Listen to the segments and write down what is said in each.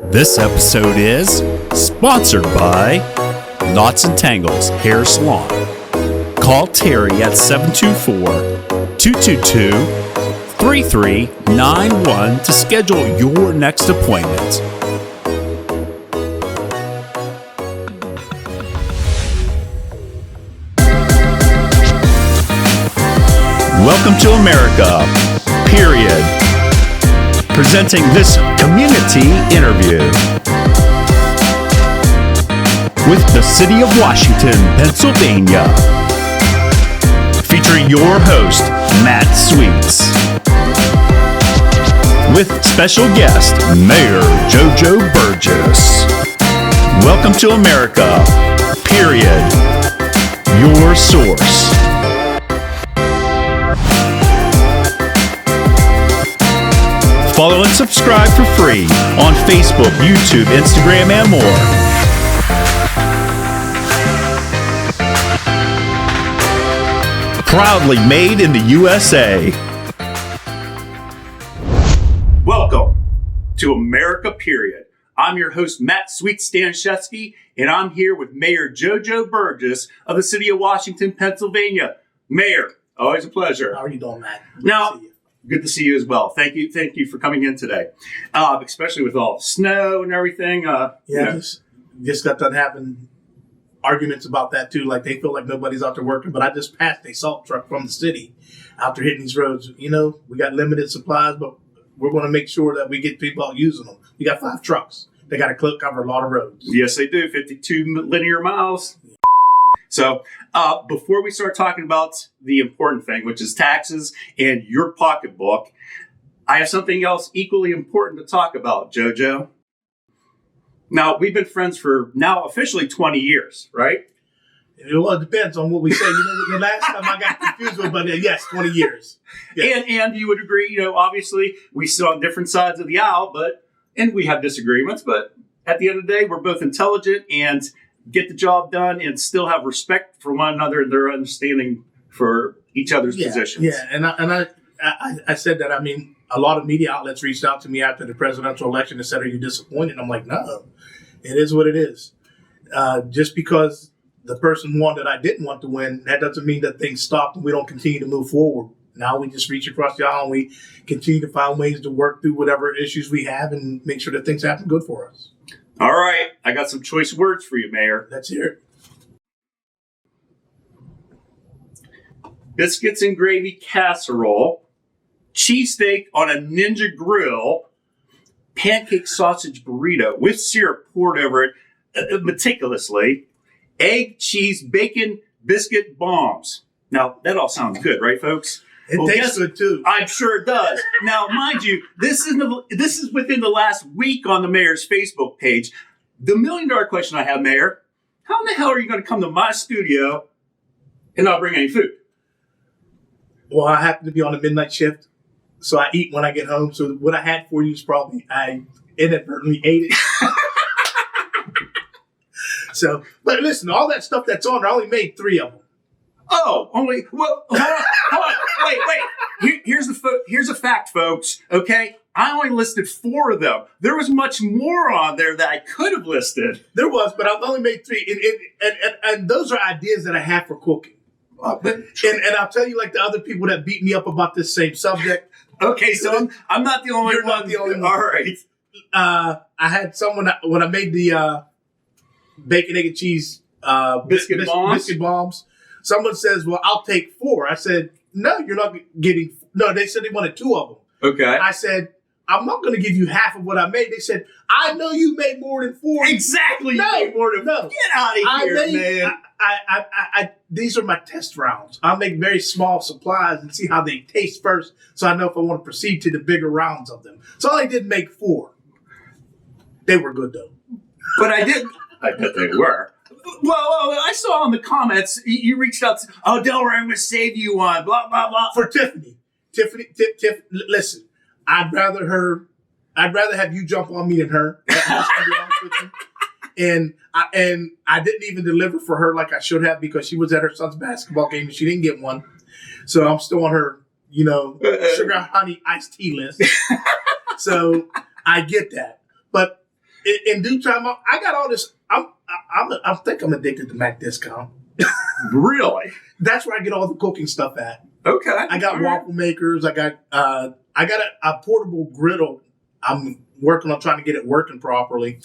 This episode is sponsored by Knots and Tangles Hair Salon. Call Terry at 724-222-3391 to schedule your next appointment. Welcome to America, period. Presenting this community interview with the City of Washington, Pennsylvania. Featuring your host, Matt Sweets. With special guest, Mayor JoJo Burgess. Welcome to America, period. Your source. Follow and subscribe for free on Facebook, YouTube, Instagram, and more. Proudly made in the USA. Welcome to America, period. I'm your host, MattStaniszewski, and I'm here with Mayor JoJo Burgess of the City of Washington, Pennsylvania. Mayor, always a pleasure. How are you doing, Matt? Good to see you as well. Thank you for coming in today, especially with all the snow and everything. Just got done having arguments about that too. Like they feel like nobody's out there working, but I just passed a salt truck from the city after hitting these roads. You know, we got limited supplies, but we're going to make sure that we get people out using them. We got 5 trucks. They got to cover a lot of roads. Yes, they do. 52 linear miles. So before we start talking about the important thing, which is taxes and your pocketbook, I have something else equally important to talk about, JoJo. Now, we've been friends for now officially 20 years, right? Well, it depends on what we say. You know, the last time I got confused with, but yes, 20 years. Yes. And you would agree, obviously we sit on different sides of the aisle, and we have disagreements, but at the end of the day, we're both intelligent and get the job done and still have respect for one another and their understanding for each other's positions. Yeah, and I said that. I mean, a lot of media outlets reached out to me after the presidential election and said, "Are you disappointed?" I'm like, "No, it is what it is." Just because the person won that I didn't want to win, that doesn't mean that things stopped and we don't continue to move forward. Now we just reach across the aisle and we continue to find ways to work through whatever issues we have and make sure that things happen good for us. All right, I got some choice words for you, Mayor. Let's hear it. Biscuits and gravy casserole, cheesesteak on a Ninja grill, pancake sausage burrito with syrup poured over it meticulously, egg, cheese, bacon, biscuit bombs. Now, that all sounds good, right, folks? It tastes good, too. I'm sure it does. Now, mind you, this is within the last week on the mayor's Facebook page. The $1 million question I have, Mayor, how in the hell are you going to come to my studio and not bring any food? Well, I happen to be on a midnight shift, so I eat when I get home. So what I had for you is probably I inadvertently ate it. But listen, all that stuff that's on, I only made 3 of them. Oh, only, well, hold on, wait. Here's a fact, folks, okay? I only listed 4 of them. There was much more on there that I could have listed. There was, but I've only made 3. And those are ideas that I have for cooking. And I'll tell you, like the other people that beat me up about this same subject. Okay, so I'm not the only one. You're not the only one. All right. I had someone, when I made the bacon, egg, and cheese biscuit bombs, someone says, well, I'll take 4. I said, no, you're not getting. No, they said they wanted 2 of them. Okay. I said, I'm not going to give you half of what I made. They said, I know you made more than 4. Exactly. No, you made more than 4. no. Get out of here, man. These are my test rounds. I'll make very small supplies and see how they taste first, so I know if I want to proceed to the bigger rounds of them. So I did make 4. They were good though. But I did. I bet they were. Well, I saw in the comments you reached out to, Delaware, I'm going to save you one, blah, blah, blah. For Tiffany. Listen, I'd rather have you jump on me than her. And I didn't even deliver for her like I should have because she was at her son's basketball game and she didn't get one. So I'm still on her, sugar honey iced tea list. So I get that. But in due time, I got all this. I think I'm addicted to Mac Discount. Really? That's where I get all the cooking stuff at. Okay. I got waffle makers. I got a portable griddle. I'm working on trying to get it working properly,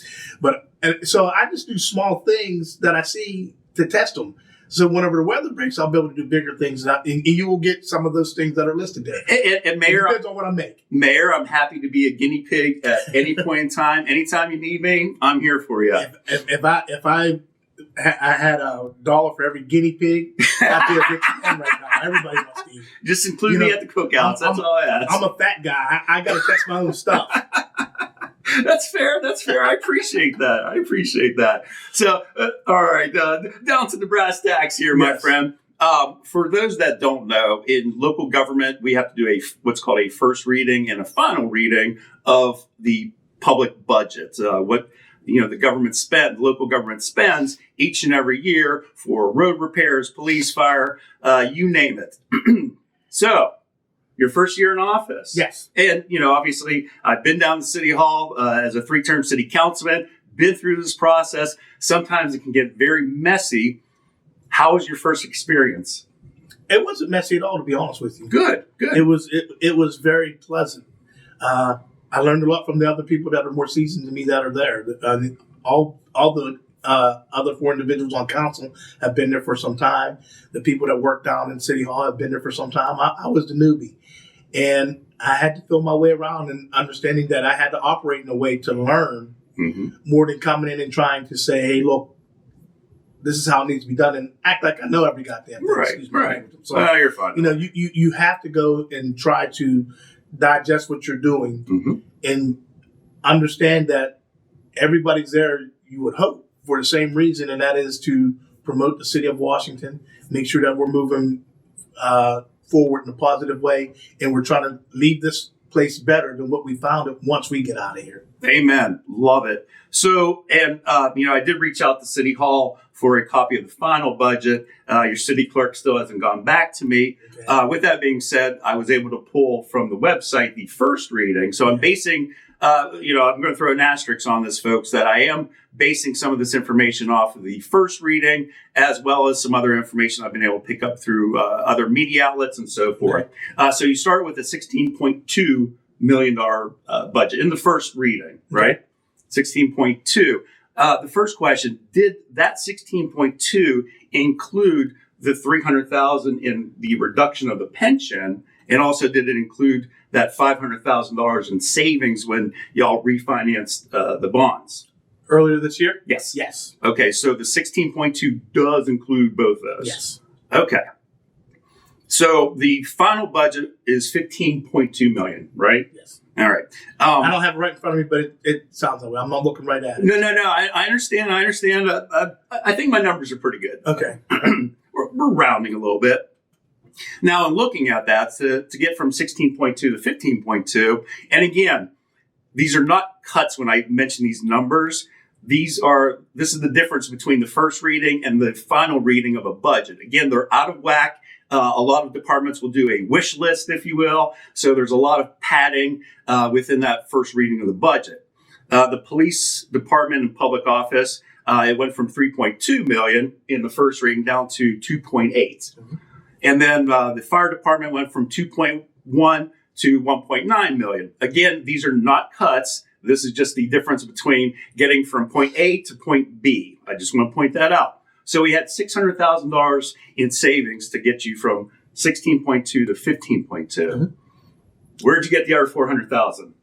so I just do small things that I see to test them. So whenever the weather breaks, I'll be able to do bigger things, and you will get some of those things that are listed there. And Mayor, it depends on what I make. Mayor, I'm happy to be a guinea pig at any point in time. Anytime you need me, I'm here for you. If I had $1 for every guinea pig, I'd be a big fan right now. Everybody wants to eat. Just include me at the cookouts. That's all I ask. I'm a fat guy. I got to test my own stuff. That's fair. I appreciate that. So, all right, down to the brass tacks here, my friend. For those that don't know, in local government, we have to do what's called a first reading and a final reading of the public budget. What the local government spends each and every year for road repairs, police, fire, you name it. So, your first year in office. Yes. And, obviously, I've been down to City Hall as a 3-term city councilman, been through this process. Sometimes it can get very messy. How was your first experience? It wasn't messy at all, to be honest with you. Good. It was very pleasant. I learned a lot from the other people that are more seasoned than me that are there. All the other 4 individuals on council have been there for some time. The people that work down in City Hall have been there for some time. I was the newbie. And I had to feel my way around and understanding that I had to operate in a way to learn more than coming in and trying to say, hey, look, this is how it needs to be done and act like I know every goddamn thing. Right. So, you're fine. You have to go and try to digest what you're doing and understand that everybody's there, you would hope, for the same reason, and that is to promote the city of Washington, make sure that we're moving forward in a positive way, and we're trying to leave this place better than what we found it once we get out of here. Amen. Love it. So, and, I did reach out to City Hall for a copy of the final budget. Your city clerk still hasn't gone back to me. Okay. With that being said, I was able to pull from the website the first reading. So I'm basing, I'm going to throw an asterisk on this, folks, that I am basing some of this information off of the first reading, as well as some other information I've been able to pick up through other media outlets and so forth. Okay. So you start with a $16.2 million budget in the first reading, right? Okay. 16.2. The first question, did that 16.2 include the $300,000 in the reduction of the pension? And also, did it include that $500,000 in savings when y'all refinanced the bonds? Earlier this year? Yes. Okay, so the 16.2 does include both those? Yes. Okay. So the final budget is $15.2 million, right? Yes. All right. I don't have it right in front of me, but it sounds that way. I'm not looking right at it. No. I understand. I think my numbers are pretty good. Okay. We're rounding a little bit. Now, in looking at that, to get from 16.2 to 15.2, and again, these are not cuts when I mention these numbers. This is the difference between the first reading and the final reading of a budget. Again, they're out of whack. A lot of departments will do a wish list, if you will. So there's a lot of padding within that first reading of the budget. The police department and public office, it went from 3.2 million in the first reading down to 2.8. Mm-hmm. And then the fire department went from 2.1 to 1.9 million. Again, these are not cuts. This is just the difference between getting from point A to point B. I just want to point that out. So we had $600,000 in savings to get you from 16.2 to 15.2. Mm-hmm. Where'd you get the other 400,000?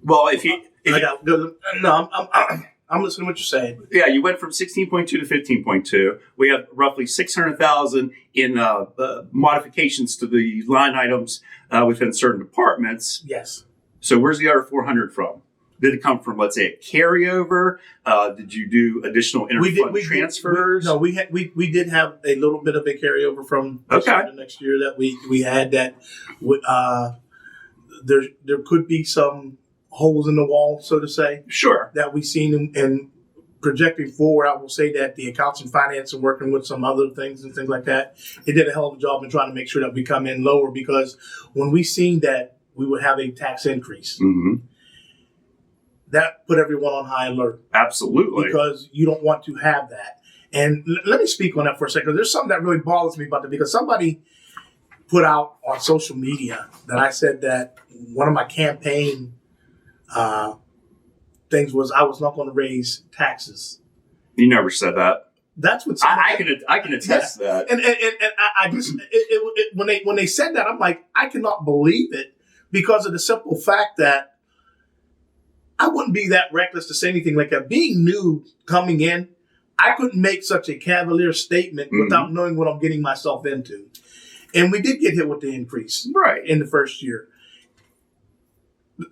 Well, I'm listening to what you're saying. Yeah, you went from 16.2 to 15.2. We have roughly 600,000 in modifications to the line items within certain departments. Yes. So where's the other 400 from? Did it come from, let's say, a carryover? Did you do additional interfund transfers? We did have a little bit of a carryover from the next year that we had that. There could be some holes in the wall, so to say. Sure. That we've seen and projecting forward, I will say that the accounts and finance and working with some other things and things like that, it did a hell of a job in trying to make sure that we come in lower, because when we seen that we would have a tax increase, mm-hmm. that put everyone on high alert. Absolutely. Because you don't want to have that. And let me speak on that for a second. There's something that really bothers me about that, because somebody put out on social media that I said that one of my campaign things was I was not going to raise taxes. You never said that. That's what I can attest to that. And I just when they said that, I'm like, I cannot believe it, because of the simple fact that I wouldn't be that reckless to say anything like that. Being new coming in, I couldn't make such a cavalier statement without knowing what I'm getting myself into. And we did get hit with the increase in the first year.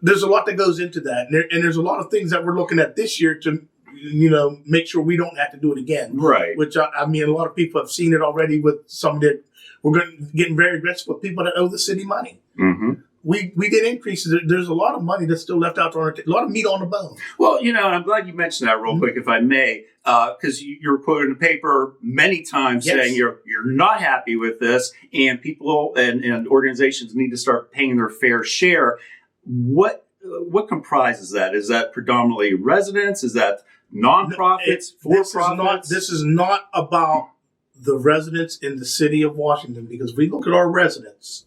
There's a lot that goes into that. And there's a lot of things that we're looking at this year to, make sure we don't have to do it again. Right. Which, I mean, a lot of people have seen it already with some that we're getting very aggressive with people that owe the city money. Mm-hmm. We did increases. There's a lot of money that's still left out there, a lot of meat on the bone. Well, I'm glad you mentioned that real quick, if I may, because you were quoted in the paper many times saying you're not happy with this, and people and organizations need to start paying their fair share. What comprises that? Is that predominantly residents? Is that nonprofits, for-profits? This is not about the residents in the city of Washington, because we look at our residents.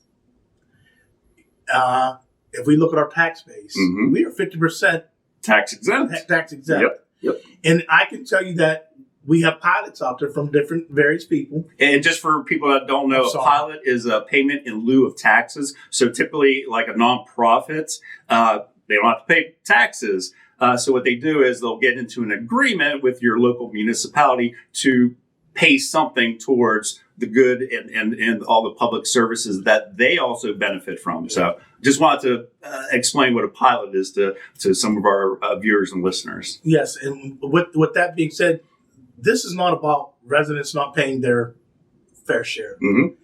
If we look at our tax base, we are 50% tax exempt. Tax exempt. Yep. And I can tell you that we have pilots out there from various people. And just for people that don't know, a pilot is a payment in lieu of taxes. So typically, like a nonprofit, they don't have to pay taxes. So what they do is they'll get into an agreement with your local municipality to pay something towards the good and all the public services that they also benefit from. So just wanted to explain what a pilot is to some of our viewers and listeners. Yes. And with that being said, this is not about residents not paying their fair share. Mm-hmm.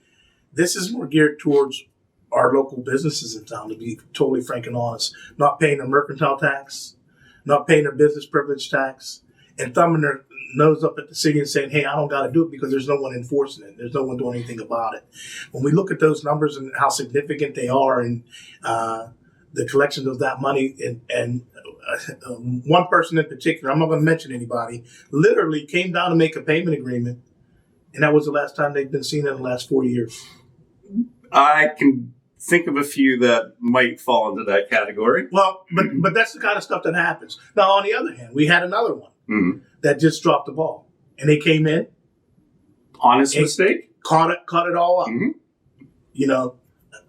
This is more geared towards our local businesses in town, to be totally frank and honest. Not paying their mercantile tax, not paying their business privilege tax, and thumbing their nose up at the city and saying, hey, I don't got to do it because there's no one enforcing it. There's no one doing anything about it. When we look at those numbers and how significant they are, and the collection of that money, and one person in particular, I'm not going to mention anybody, literally came down to make a payment agreement, and that was the last time they've been seen in the last 4 years. I can think of a few that might fall into that category. Well, but that's the kind of stuff that happens. Now, on the other hand, we had another one that just dropped the ball, and they came in, honest mistake, caught it all up.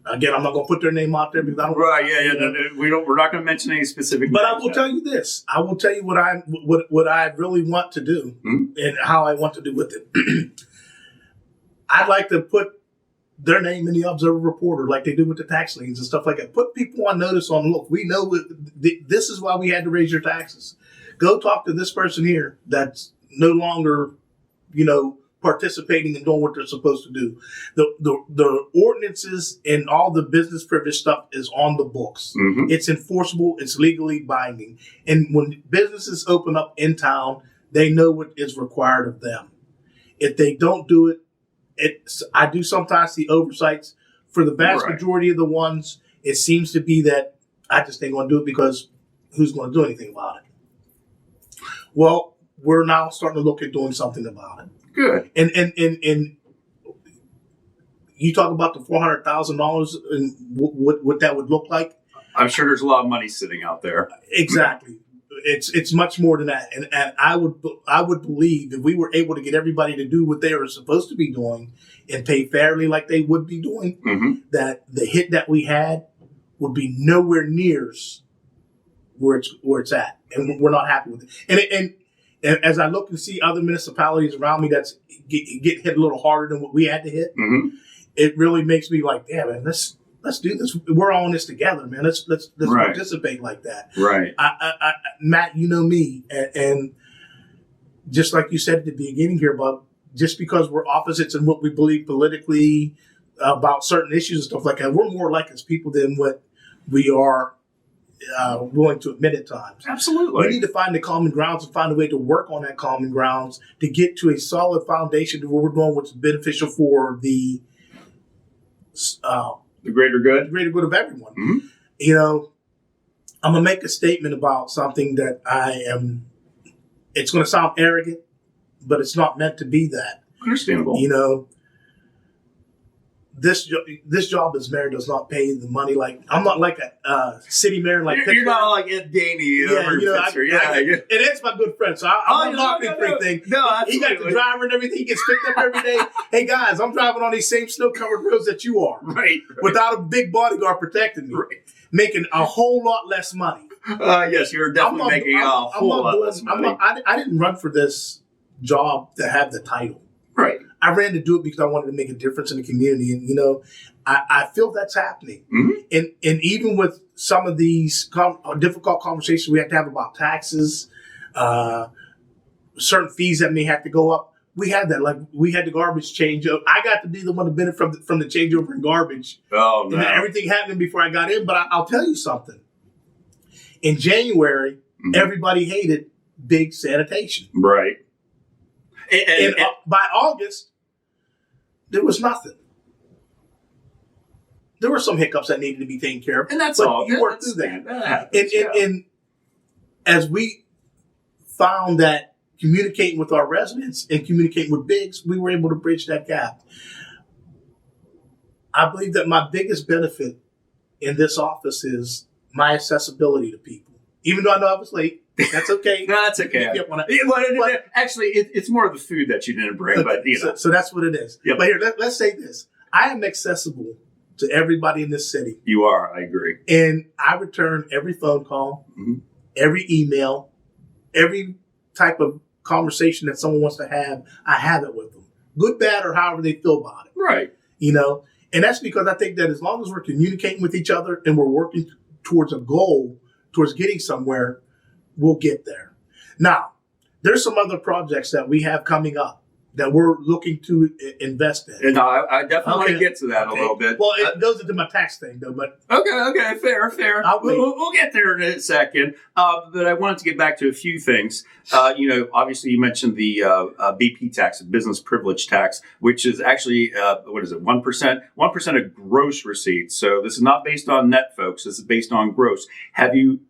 Again, I'm not going to put their name out there because I don't. Right? Yeah. No, we're not going to mention any specific. But I will tell you this. I will tell you what I really want to do and how I want to do with it. I'd like to put their name in the Observer Reporter, like they do with the tax liens and stuff like that. Put people on notice on, look, we know this is why we had to raise your taxes. Go talk to this person here that's no longer, participating and doing what they're supposed to do. The ordinances and all the business privilege stuff is on the books. Mm-hmm. It's enforceable. It's legally binding. And when businesses open up in town, they know what is required of them. If they don't do it, I do sometimes see oversights. For the vast majority of the ones, it seems to be that I just ain't going to do it because who's going to do anything about it? Well, we're now starting to look at doing something about it. Good. And you talk about the $400,000 and what that would look like. I'm sure there's a lot of money sitting out there. Exactly. It's much more than that. And I would believe if we were able to get everybody to do what they are supposed to be doing and pay fairly like they would be doing, that the hit that we had would be nowhere near where it's at. And we're not happy with it. And as I look and see other municipalities around me that's get hit a little harder than what we had to hit, it really makes me like, yeah, man, let's do this. We're all in this together, man. Let's participate like that. Right. I, Matt, you know me, and just like you said at the beginning here about just because we're opposites in what we believe politically about certain issues and stuff like that, we're more like as people than what we are willing to admit at times. Absolutely. We need to find the common grounds and find a way to work on that common grounds to get to a solid foundation to where we're doing what's beneficial for the greater good. The greater good of everyone. Mm-hmm. I'm going to make a statement about something that it's going to sound arrogant, but it's not meant to be that. Understandable. You know, this job as mayor does not pay the money. Like, I'm not like a city mayor like You're not like Ed Daney over in Pittsburgh. and it's my good friend, so I'm not marketing for anything. No, absolutely. He got the driver and everything. He gets picked up every day. Hey guys, I'm driving on these same snow-covered roads that you are, right. without a big bodyguard protecting me, right. making a whole lot less money. Yes, you're definitely making a whole lot less money. I didn't run for this job to have the title. Right. I ran to do it because I wanted to make a difference in the community. And, you know, I feel that's happening. Mm-hmm. And even with some of these difficult conversations we have to have about taxes, certain fees that may have to go up, we had that. Like, we had the garbage change. I got to be the one to benefit from the changeover in garbage. Oh, no. And everything happening before I got in. But I'll tell you something. In January, everybody hated big sanitation. Right. And by August, there was nothing. There were some hiccups that needed to be taken care of. And that's but all. You worked through that. That happens, and as we found that communicating with our residents and communicating with bigs, we were able to bridge that gap. I believe that my biggest benefit in this office is my accessibility to people. Even though I know I was late, that's okay. No, that's okay. Actually, it's more of the food that you didn't bring, but you know. So that's what it is. Yep. But here, let's say this. I am accessible to everybody in this city. You are, I agree. And I return every phone call, every email, every type of conversation that someone wants to have. I have it with them. Good, bad, or however they feel about it. Right. You know, and that's because I think that as long as we're communicating with each other and we're working towards a goal, towards getting somewhere, we'll get there. Now, there's some other projects that we have coming up that we're looking to invest in. And I definitely want to get to that a little bit. Well, it goes into my tax thing, though. But okay, fair. We'll get there in a second. But I wanted to get back to a few things. You know, obviously, you mentioned the BP tax, business privilege tax, which is actually 1%? 1% of gross receipts. So this is not based on net, folks. This is based on gross. Have you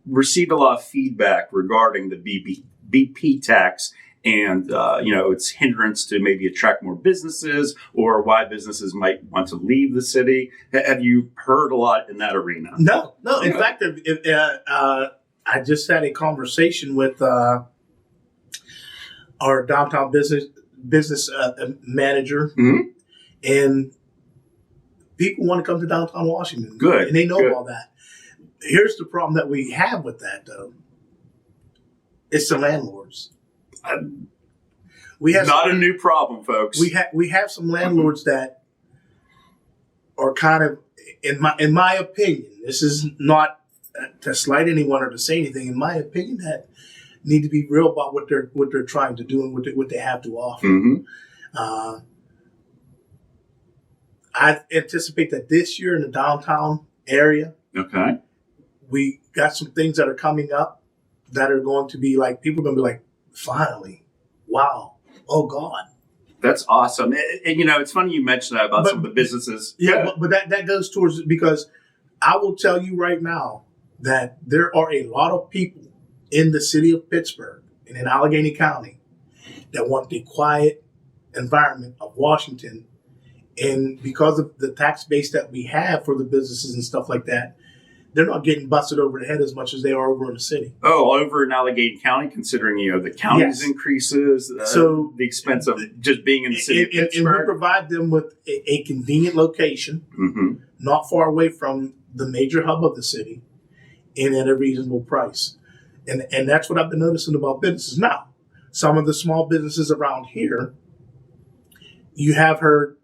received a lot of feedback regarding the BP tax? And, you know, its hindrance to maybe attract more businesses or why businesses might want to leave the city. Have you heard a lot in that arena? No. In fact, I just had a conversation with our downtown business manager, and people want to come to downtown Washington. Good. And they know all that. Here's the problem that we have with that, though. It's the landlords. We have not a new problem, folks. We have some landlords that are kind of, in my opinion, this is not to slight anyone or to say anything. In my opinion, that need to be real about what they're trying to do and what they have to offer. I anticipate that this year in the downtown area, we got some things that are coming up that are going to be like, people are going to be like, finally, wow, oh God. That's awesome. And you know, it's funny you mentioned that about some of the businesses. Yeah, but that goes towards, because I will tell you right now that there are a lot of people in the city of Pittsburgh and in Allegheny County that want the quiet environment of Washington. And because of the tax base that we have for the businesses and stuff like that, they're not getting busted over the head as much as they are over in the city. Oh, over in Allegheny County, considering, you know, the county's increases, so the expense of just being in the city of Pittsburgh. And we provide them with a convenient location, not far away from the major hub of the city, and at a reasonable price. And that's what I've been noticing about businesses. Now, some of the small businesses around here, you have heard,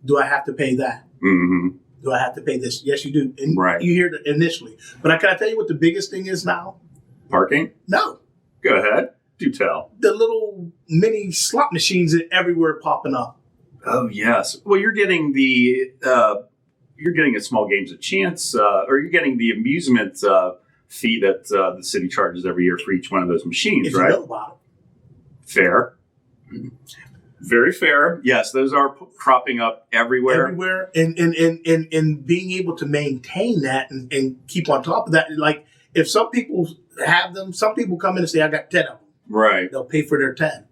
do I have to pay that? Do I have to pay this? Yes, you do. And you hear it initially. But can I tell you what the biggest thing is now? Parking? No. Go ahead. Do tell. The little mini slot machines that everywhere popping up. Oh, yes. Well, you're getting a small games of chance, or you're getting the amusement fee that the city charges every year for each one of those machines, if right? You know about it. Fair. Very fair. Yes, those are cropping up everywhere. And being able to maintain that and keep on top of that, like if some people have them, some people come in and say, I got 10 of them. Right. They'll pay for their 10.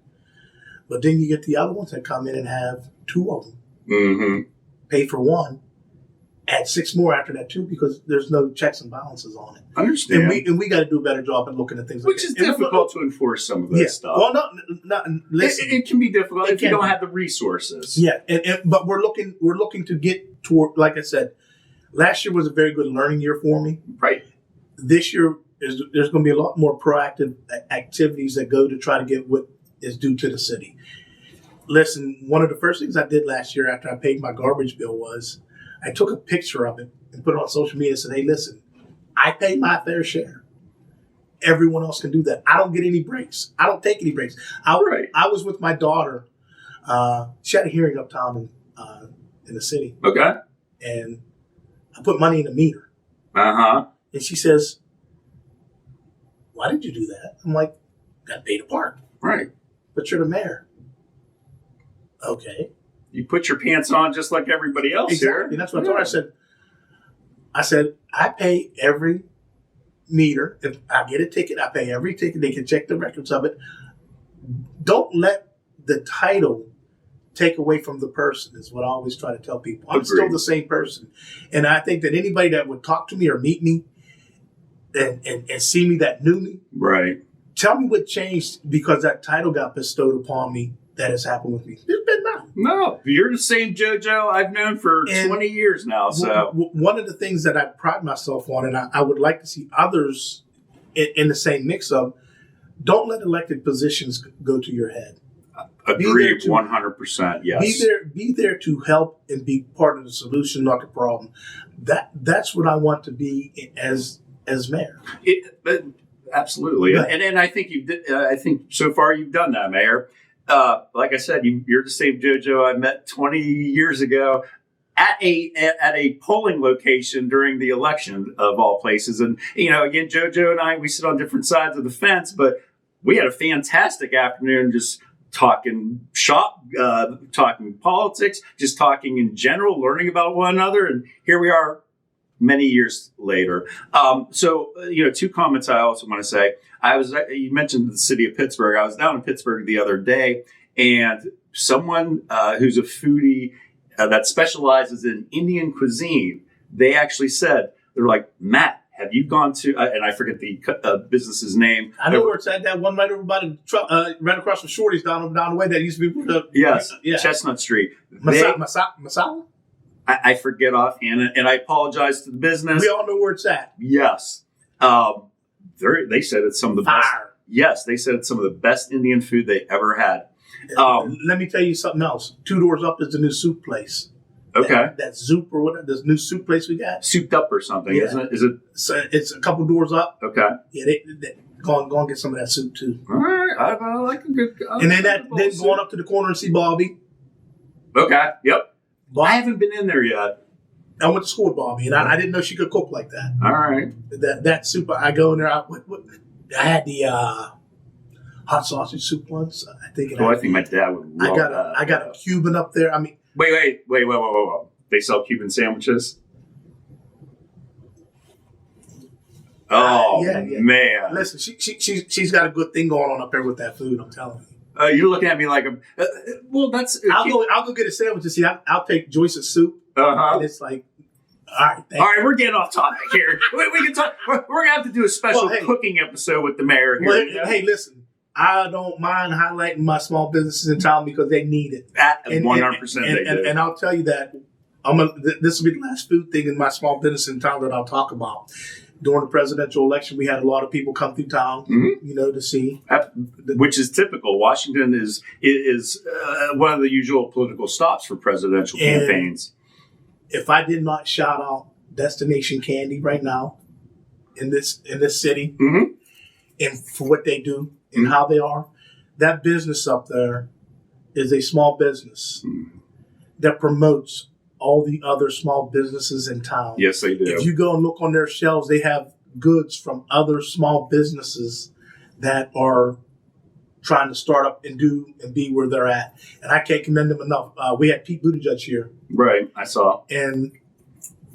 But then you get the other ones that come in and have 2 of them. Mm-hmm. Pay for 1. Add 6 more after that too, because there's no checks and balances on it. Understand. And we got to do a better job at looking at things Which is difficult to enforce some of that stuff. Well, not listen. It can be difficult if you don't have the resources. Yeah, but we're looking to get toward, like I said, last year was a very good learning year for me. Right. This year, there's going to be a lot more proactive activities that go to try to get what is due to the city. Listen, one of the first things I did last year after I paid my garbage bill was I took a picture of it and put it on social media and said, hey, listen, I pay my fair share. Everyone else can do that. I don't get any breaks. I don't take any breaks. I was with my daughter. She had a hearing uptown in the city. Okay. And I put money in a meter. Uh-huh. And she says, why did you do that? I'm like, got to pay to park. Right. But you're the mayor. Okay. You put your pants on just like everybody else here. And that's what I told her. I said, I pay every meter. If I get a ticket, I pay every ticket. They can check the records of it. Don't let the title take away from the person, is what I always try to tell people. I'm still the same person. And I think that anybody that would talk to me or meet me and see me that knew me, right, tell me what changed because that title got bestowed upon me that has happened with me. It's been nothing. No, you're the same JoJo I've known for 20 years now. So one of the things that I pride myself on, and I would like to see others in the same mix of, don't let elected positions go to your head. Agree 100%. Yes. Be there to help and be part of the solution, not the problem. That's what I want to be as mayor. Absolutely, yeah. And I think I think so far you've done that, Mayor. Like I said, you're the same JoJo I met 20 years ago at a polling location during the election of all places. And again, JoJo and I, we sit on different sides of the fence, but we had a fantastic afternoon just talking shop, talking politics, just talking in general, learning about one another. And here we are many years later. So 2 comments I also want to say. You mentioned the city of Pittsburgh. I was down in Pittsburgh the other day, and someone who's a foodie that specializes in Indian cuisine, they actually said, they're like, Matt, have you gone to, and I forget the business's name. I know where it's at, that one right over by the, right across from Shorty's down the way that used to be. Yes, yeah. Chestnut Street. Masala? I forget offhand, and I apologize to the business. We all know where it's at. Yes. They said it's some of the best. Yes, they said it's some of the best Indian food they ever had. Let me tell you something else. 2 doors up is the new soup place. Okay. That Zoop or whatever, this new soup place we got. Souped Up or something, isn't it? Is it? So it's a couple doors up. Okay. Yeah, they go and get some of that soup too. All right, I like a good. And then going up to the corner and see Bobby. Okay. Yep. I haven't been in there yet. I went to school with Bobby, and I didn't know she could cook like that. All right. That soup, I go in there. I had the hot sausage soup once. I think my dad would love that. I got a Cuban up there. I mean, wait. They sell Cuban sandwiches? Oh, yeah. Man. Listen, she's got a good thing going on up there with that food, I'm telling you. You're looking at me like, well, that's... I'll go get a sandwich and see. I'll take Joyce's soup. Uh-huh. And it's like, all right, we're getting off topic here. we can talk. We're going to have to do a special cooking episode with the mayor here. Well, hey, listen. I don't mind highlighting my small businesses in town because they need it. 100% they do. And I'll tell you that this will be the last food thing in my small business in town that I'll talk about. During the presidential election, we had a lot of people come through town, to see. Which is typical. Washington is one of the usual political stops for presidential campaigns. If I did not shout out Destination Candy right now in this city, and for what they do and how they are, that business up there is a small business that promotes all the other small businesses in town. Yes, they do. If you go and look on their shelves, they have goods from other small businesses that are trying to start up and do and be where they're at. And I can't commend them enough. We had Pete Buttigieg here. Right, I saw. And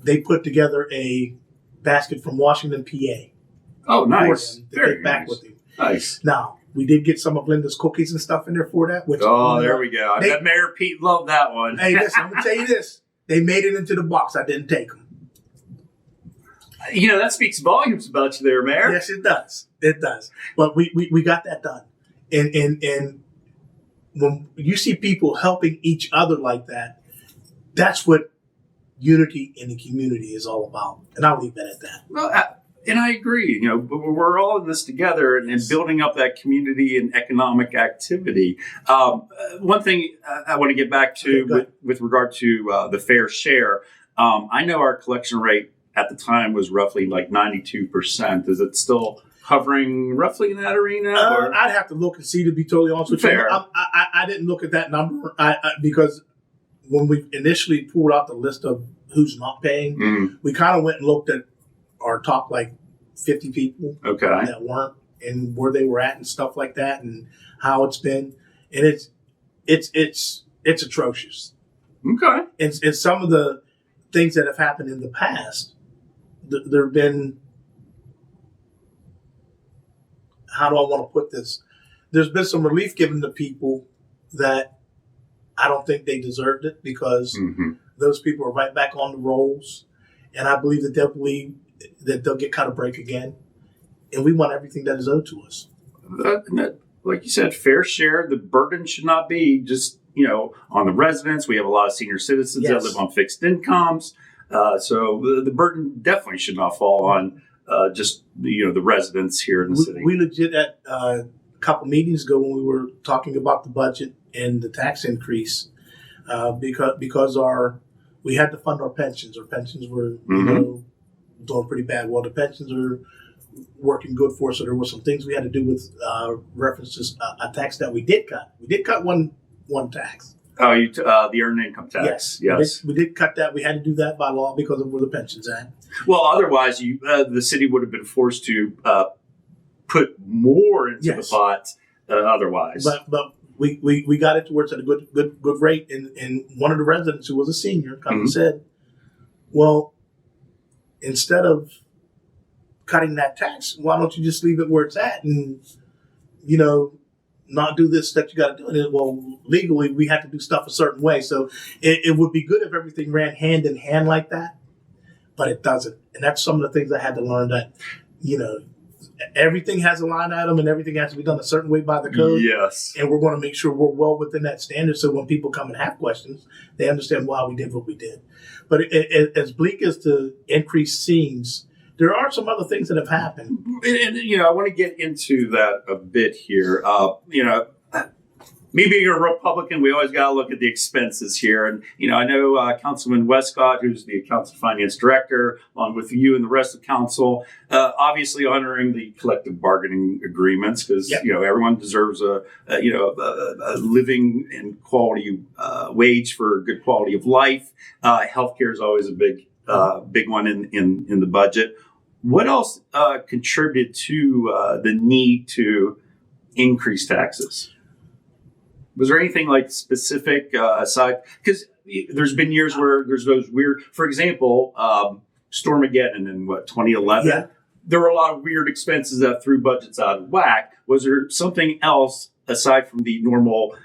they put together a basket from Washington, PA. Oh, for nice. him to Very take back nice. with him. Nice. Now, we did get some of Linda's cookies and stuff in there for that. Which, Oh, there we go. I they- bet Mayor Pete loved that one. Hey, listen, I'm going to tell you this. They made it into the box. I didn't take them. You know, that speaks volumes about you there, Mayor. Yes, it does. It does. But we got that done. And when you see people helping each other like that, that's what unity in the community is all about. And I'll leave that at that. Well, and I agree. You know, we're all in this together and building up that community and economic activity. One thing I want to get back to with regard to the fair share, I know our collection rate at the time was roughly like 92%. Is it still hovering roughly in that arena? I'd have to look and see, to be totally honest with you. I didn't look at that number because when we initially pulled out the list of who's not paying, we kind of went and looked at our top like 50 people that weren't and where they were at and stuff like that and how it's been. And it's atrocious. Okay. And some of the things that have happened in the past, there have been, how do I want to put this? There's been some relief given to people that I don't think they deserved it because those people are right back on the rolls. And I believe that they'll get cut a break again. And we want everything that is owed to us. Like you said, fair share. The burden should not be just, on the residents. We have a lot of senior citizens that live on fixed incomes. So the burden definitely should not fall on just the residents here in the city. We legit at a couple meetings ago when we were talking about the budget and the tax increase because we had to fund our pensions. Our pensions were doing pretty bad. Well, the pensions are working good for us. So there were some things we had to do with references a tax that we did cut. We did cut one tax. Oh, the earned income tax. Yes. We did cut that. We had to do that by law because of where the pensions at. Well, otherwise, the city would have been forced to put more into the pot. Otherwise, but we got it to where it's at a good rate. And one of the residents who was a senior come and said, "Well, instead of cutting that tax, why don't you just leave it where it's at and not do this that you got to do?" And well, legally, we have to do stuff a certain way. So it would be good if everything ran hand in hand like that, but it doesn't. And that's some of the things I had to learn that, everything has a line item and everything has to be done a certain way by the code. Yes. And we're going to make sure we're well within that standard. So when people come and have questions, they understand why we did what we did. But as bleak as the increase seems, there are some other things that have happened. And I want to get into that a bit here. Me being a Republican, we always got to look at the expenses here. And, I know Councilman Westcott, who's the Accounts and Finance Director, along with you and the rest of council, obviously honoring the collective bargaining agreements because, everyone deserves a living and quality wage for a good quality of life. Healthcare is always a big one in the budget. What else contributed to the need to increase taxes? Was there anything like specific aside? Because there's been years where there's those weird, for example, Stormageddon in 2011? Yeah. There were a lot of weird expenses that threw budgets out of whack. Was there something else aside from the normal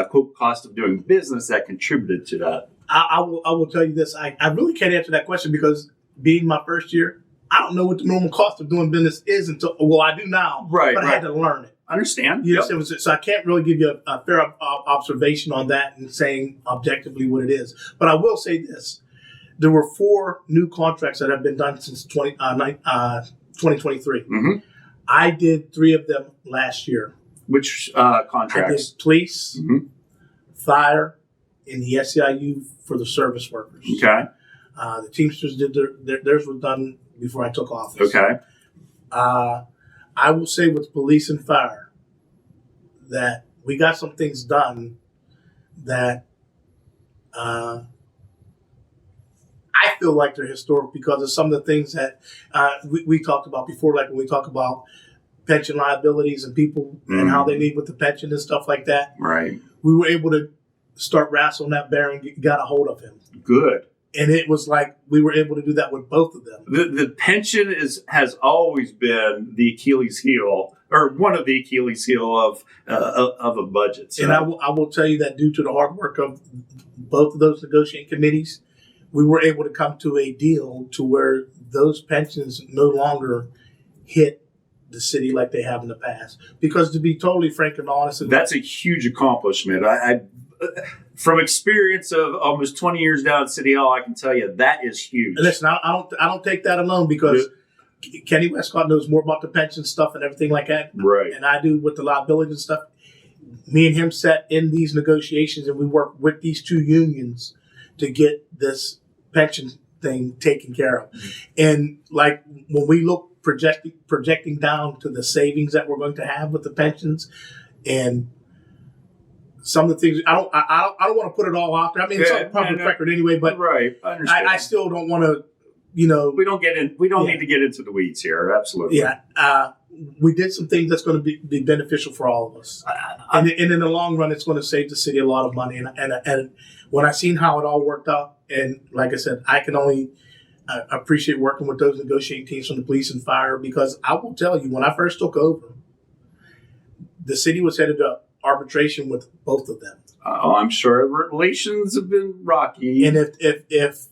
quote cost of doing business that contributed to that? I will tell you this. I really can't answer that question because being my first year, I don't know what the normal cost of doing business is until, I do now, but I had to learn it. Understand. Yes, so I can't really give you a fair observation on that and saying objectively what it is. But I will say this. There were 4 new contracts that have been done since 2023. Mm-hmm. I did 3 of them last year. Which contracts? I did police, fire, and the SEIU for the service workers. Okay. The Teamsters did theirs was done before I took office. Okay. I will say with police and fire that we got some things done that I feel like they're historic because of some of the things that we talked about before, like when we talk about pension liabilities and people and how they leave with the pension and stuff like that. Right. We were able to start wrestling that bear and got a hold of him. Good. And it was like we were able to do that with both of them. The pension has always been the Achilles heel, or one of the Achilles heel of a budget. So. And I will tell you that due to the hard work of both of those negotiating committees, we were able to come to a deal to where those pensions no longer hit the city like they have in the past. Because to be totally frank and honest, that's a huge accomplishment. I from experience of almost 20 years down at City Hall, I can tell you that is huge. Listen, I don't take that alone because Kenny Westcott knows more about the pension stuff and everything like that. Right. And I do with the liability and stuff. Me and him sat in these negotiations and we worked with these two unions to get this pension thing taken care of. And like when we look projecting down to the savings that we're going to have with the pensions and some of the things, I don't want to put it all out there. I mean, it's a public record anyway, but right. I still don't want to, we don't need to get into the weeds here. Absolutely. Yeah. We did some things that's going to be beneficial for all of us. And in the long run, it's going to save the city a lot of money. And when I seen how it all worked out, and like I said, I can only appreciate working with those negotiating teams from the police and fire, because I will tell you, when I first took over, the city was headed to arbitration with both of them. Oh, I'm sure relations have been rocky. And if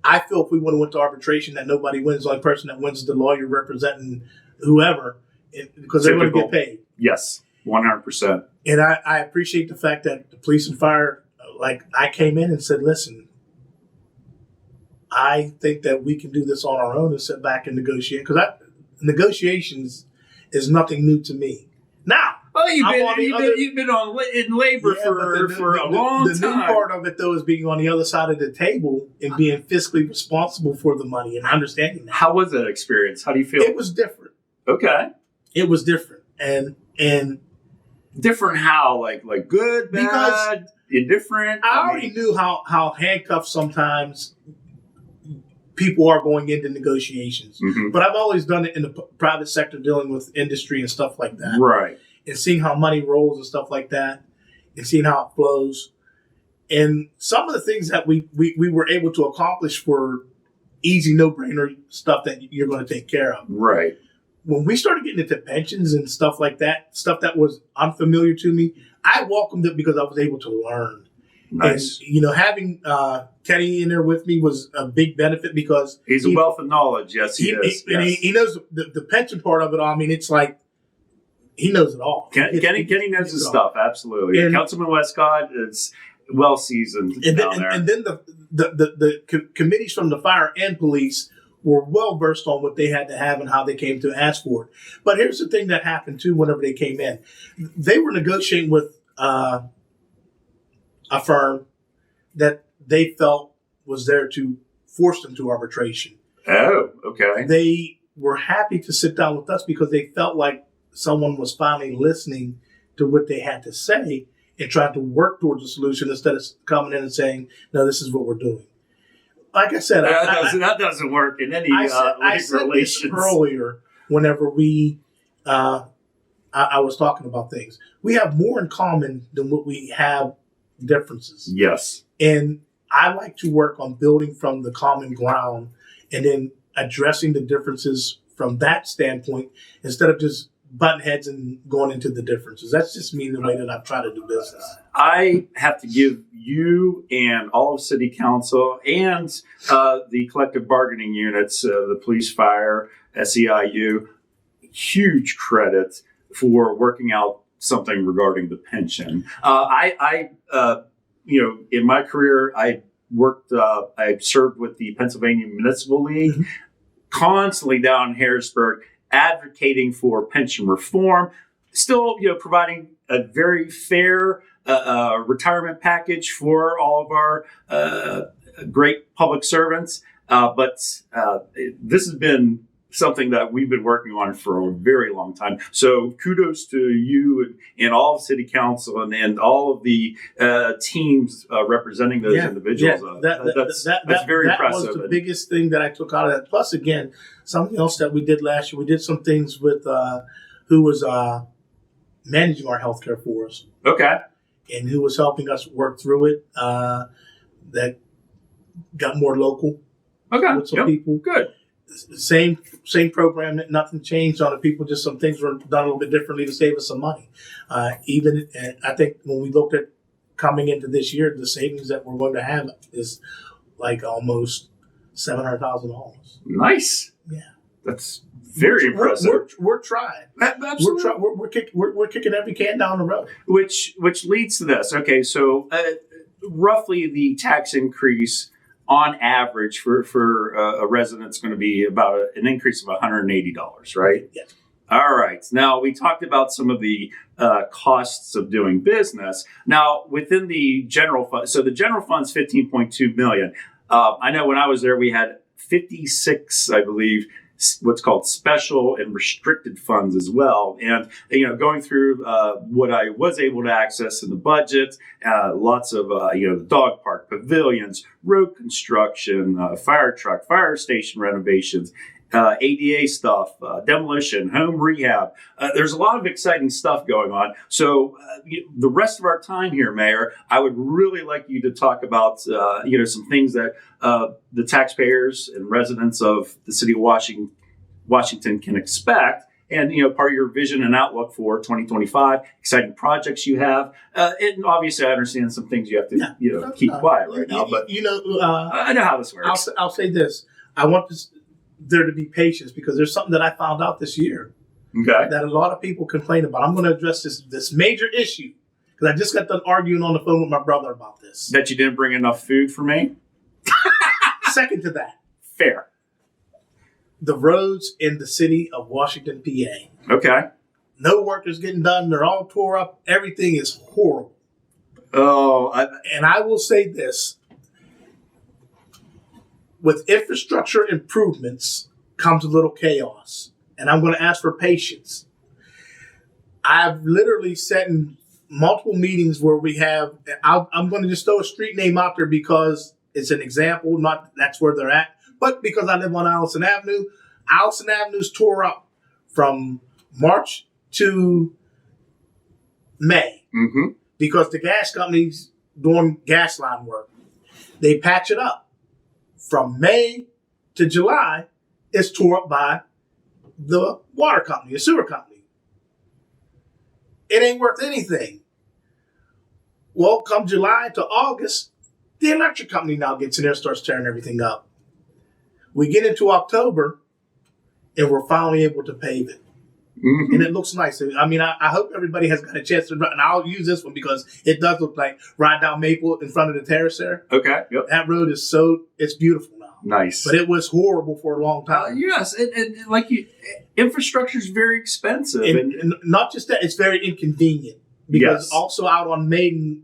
I feel if we would have went to arbitration that nobody wins, the only person that wins is the lawyer representing whoever, because they're going to get paid. Yes, 100%. And I appreciate the fact that the police and fire, like I came in and said, listen, I think that we can do this on our own and sit back and negotiate. Because negotiations is nothing new to me. Now, well, you've been in labor for a long time. The new part of it, though, is being on the other side of the table and being fiscally responsible for the money and understanding that. How was that experience? How do you feel? It was different. Okay. It was different. And different how? Like good, bad, indifferent? I already knew how handcuffed sometimes people are going into negotiations. Mm-hmm. But I've always done it in the private sector dealing with industry and stuff like that. Right. And seeing how money rolls and stuff like that and seeing how it flows. And some of the things that we were able to accomplish were easy, no-brainer stuff that you're going to take care of. Right. When we started getting into pensions and stuff like that, stuff that was unfamiliar to me, I welcomed it because I was able to learn. Nice. And, having Kenny in there with me was a big benefit because he's a wealth of knowledge. Yes, he is. And he knows the pension part of it all. I mean, it's like he knows it all. Kenny knows his stuff. Absolutely. And Councilman Westcott is well seasoned down there. And then the committees from the fire and police were well versed on what they had to have and how they came to ask for it. But here's the thing that happened too. Whenever they came in, they were negotiating with a firm that they felt was there to force them to arbitration. Oh, okay. They were happy to sit down with us because they felt like someone was finally listening to what they had to say and trying to work towards a solution instead of coming in and saying, no, this is what we're doing. Like I said, that doesn't work in any I said relations. This earlier, whenever I was talking about things, we have more in common than what we have differences. Yes. And I like to work on building from the common ground and then addressing the differences from that standpoint instead of just button heads and going into the differences. That's just me, the way that I've tried to do business. I have to give you and all of City Council and the collective bargaining units, the police, fire, SEIU, huge credit for working out something regarding the pension. In my career, I served with the Pennsylvania Municipal League, mm-hmm. constantly down in Harrisburg, advocating for pension reform, still, providing a very fair retirement package for all of our great public servants. But this has been something that we've been working on for a very long time. So kudos to you and all of City Council and all of the teams representing those individuals. That's very impressive. That was the biggest thing that I took out of that. Plus, again, something else that we did last year, we did some things with who was managing our healthcare for us. Okay. And who was helping us work through it. that got more local Okay. with some people. Good. Same program, nothing changed on it. People, just some things were done a little bit differently to save us some money. And I think when we looked at coming into this year, the savings that we're going to have is like almost $700,000. Nice. Yeah, that's very impressive. We're trying. Absolutely. We're kicking every can down the road. Which leads to this. Okay, so roughly the tax increase on average for a resident's going to be about an increase of $180, right? Yes. All right. Now, we talked about some of the costs of doing business. Now, within the general fund, so the general fund's $15.2 million. I know when I was there, we had 56, I believe, what's called special and restricted funds as well. And, going through what I was able to access in the budget, lots of, the dog park, pavilions, road construction, fire truck, fire station renovations, ADA stuff, demolition, home rehab. There's a lot of exciting stuff going on. So the rest of our time here, Mayor, I would really like you to talk about, some things that the taxpayers and residents of the city of Washington can expect. And, part of your vision and outlook for 2025, exciting projects you have. And obviously, I understand some things you have to, keep quiet right now. But, I know how this works. I'll say this. I want there to be patience, because there's something that I found out this year that a lot of people complain about. I'm going to address this major issue, because I just got done arguing on the phone with my brother about this. That you didn't bring enough food for me? Second to that. Fair. The roads in the city of Washington, PA. Okay. No work is getting done. They're all tore up. Everything is horrible. And I will say this. With infrastructure improvements comes a little chaos. And I'm going to ask for patience. I've literally sat in multiple meetings where we have, I'm going to just throw a street name out there because it's an example, not that's where they're at, but because I live on Allison Avenue. Allison Avenue's tore up from March to May because the gas company's doing gas line work. They patch it up. From May to July, it's tore up by the water company, the sewer company. It ain't worth anything. Well, come July to August, the electric company now gets in there and starts tearing everything up. We get into October, and we're finally able to pave it. And it looks nice. I mean, I hope everybody has got a chance to run. And I'll use this one because it does look like ride down Maple in front of the terrace there. Okay. Yep. That road is it's beautiful now. Nice. But it was horrible for a long time. Yes. And infrastructure is very expensive. And not just that, it's very inconvenient. Because also out on Maiden,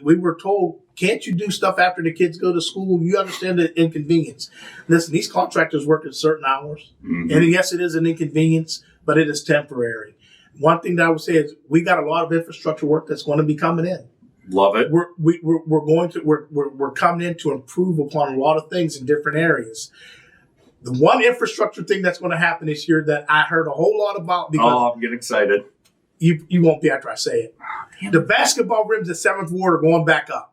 we were told, can't you do stuff after the kids go to school? You understand the inconvenience. Listen, these contractors work at certain hours. And yes, it is an inconvenience, but it is temporary. One thing that I would say is we got a lot of infrastructure work that's going to be coming in. Love it. We're coming in to improve upon a lot of things in different areas. The one infrastructure thing that's going to happen this year that I heard a whole lot about, because I'm getting excited. You won't be after I say it. The basketball rims at 7th Ward are going back up.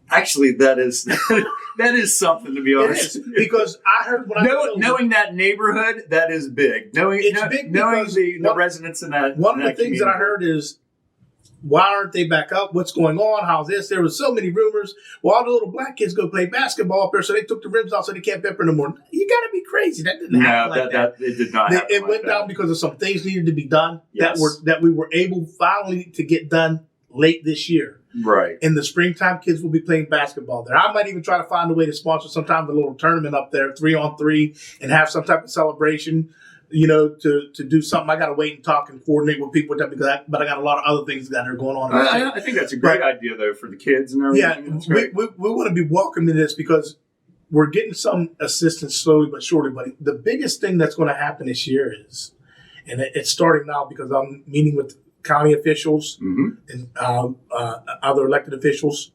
Actually, that is something, to be honest. It is, because I heard when knowing that neighborhood, that is big. Knowing the residents in that. One of the things that I heard is, why aren't they back up? What's going on? How's this? There was so many rumors. Well, all the little black kids go play basketball up there, so they took the rims off so they can't pepper no more. You got to be crazy. That didn't happen like that. It did not happen. It went down because of some things needed to be done that we were able finally to get done late this year. Right. In the springtime, kids will be playing basketball there. I might even try to find a way to sponsor sometime a little tournament up there, 3-on-3, and have some type of celebration, to do something. I got to wait and talk and coordinate with people with that, but I got a lot of other things that are going on. I think that's a great idea, though, for the kids and everything. Yeah, we want to be welcoming this because we're getting some assistance slowly but surely. But the biggest thing that's going to happen this year is, and it's starting now because I'm meeting with county officials and other elected officials.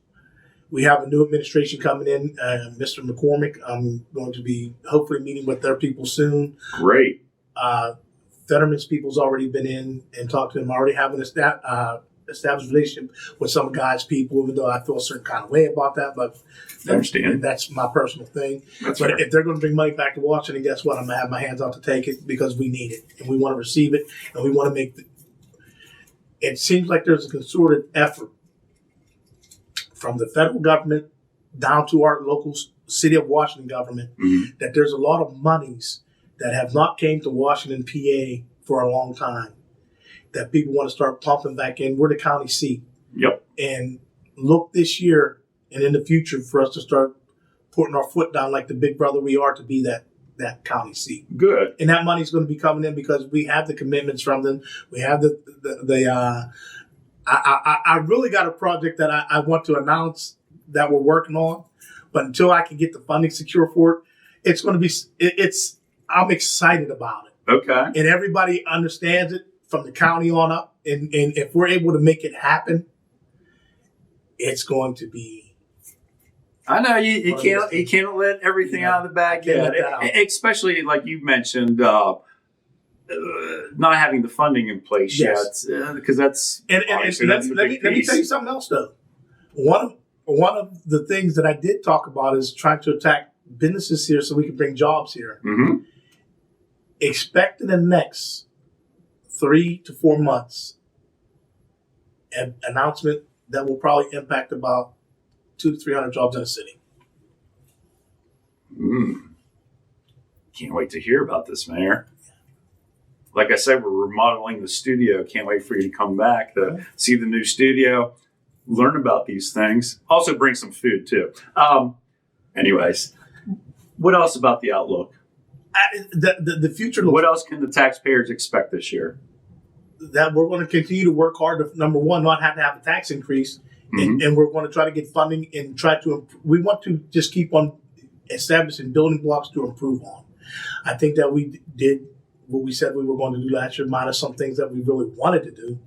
We have a new administration coming in, Mr. McCormick. I'm going to be hopefully meeting with their people soon. Great. Fetterman's people's already been in and talked to them. Already having a established relationship with some of God's people, even though I feel a certain kind of way about that. But I understand. That's my personal thing. That's but fair. if they're going to bring money back to Washington, guess what? I'm going to have my hands out to take it because we need it and we want to receive it and we want to make it seems like there's a concerted effort from the federal government down to our local city of Washington government that there's a lot of monies that have not came to Washington, PA for a long time that people want to start pumping back in. We're the county seat. Yep. And look this year and in the future for us to start putting our foot down like the big brother we are to be that county seat. Good. And that money's going to be coming in because we have the commitments from them. We have I really got a project that I want to announce that we're working on, but until I can get the funding secure for it, it's going to be, I'm excited about it. Okay. And everybody understands it from the county on up. And if we're able to make it happen, it's going to be. I know you can't let everything out of the bag yet, especially like you mentioned, not having the funding in place yet, because that's and let me tell you something else though. One of the things that I did talk about is trying to attack businesses here so we can bring jobs here. Mm-hmm. Expect in the next 3 to 4 months an announcement that will probably impact about 200 to 300 jobs in the city. Can't wait to hear about this, Mayor. Like I said, we're remodeling the studio. Can't wait for you to come back to see the new studio, learn about these things. Also bring some food too. Anyways, what else about the outlook? The future. What else can the taxpayers expect this year? That we're going to continue to work hard to, number one, not have to have a tax increase. And we're going to try to get funding and try to, we want to just keep on establishing building blocks to improve on. I think that we did what we said we were going to do last year, minus some things that we really wanted to do.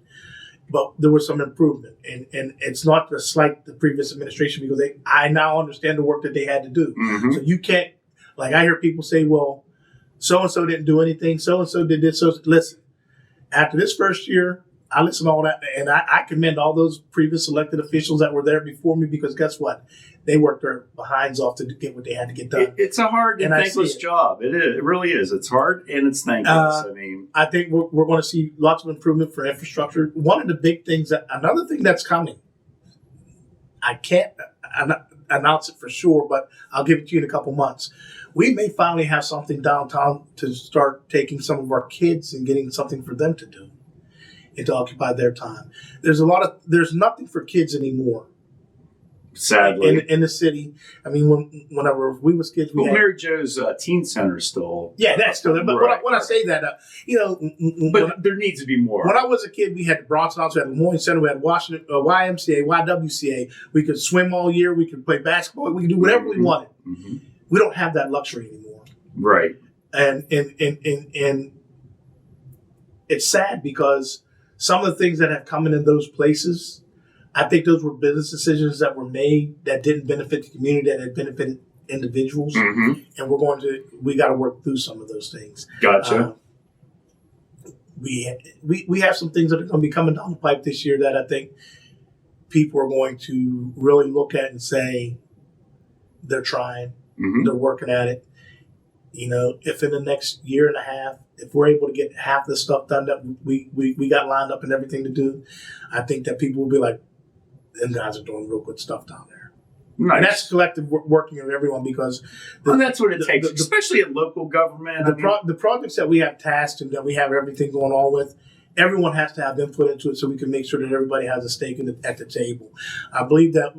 But there was some improvement. And it's not just like the previous administration because I now understand the work that they had to do. Mm-hmm. So you can't, like I hear people say, well, so-and-so didn't do anything, so-and-so did this. So listen, after this first year, I listened to all that, and I commend all those previous elected officials that were there before me because guess what? They worked their behinds off to get what they had to get done. It's a hard and thankless job. It is. It really is. It's hard and it's thankless. I think we're going to see lots of improvement for infrastructure. One of the big things, another thing that's coming, I can't announce it for sure, but I'll give it to you in a couple months. We may finally have something downtown to start taking some of our kids and getting something for them to do and to occupy their time. There's nothing for kids anymore. Sadly. In the city. I mean, whenever we was kids, we had... Mary Jo's teen center is still... Yeah, that's still there. But right. when I say that, But there needs to be more. When I was a kid, we had the Bronson House, we had the Lemoyne Center, we had Washington, YMCA, YWCA. We could swim all year. We could play basketball. We could do whatever we wanted. Mm-hmm. We don't have that luxury anymore. Right. And it's sad because some of the things that have come in those places, I think those were business decisions that were made that didn't benefit the community, that had benefited individuals. Mm-hmm. And we got to work through some of those things. Gotcha. We have some things that are going to be coming down the pipe this year that I think people are going to really look at and say they're trying, mm-hmm. they're working at it. If in the next year and a half, if we're able to get half the stuff done that we got lined up and everything to do, I think that people will be like, them guys are doing real good stuff down there. Nice. And that's collective working of everyone because... that's what it takes, especially in local government. The projects that we have tasked and that we have everything going on with, everyone has to have input into it so we can make sure that everybody has a stake at the table. I believe that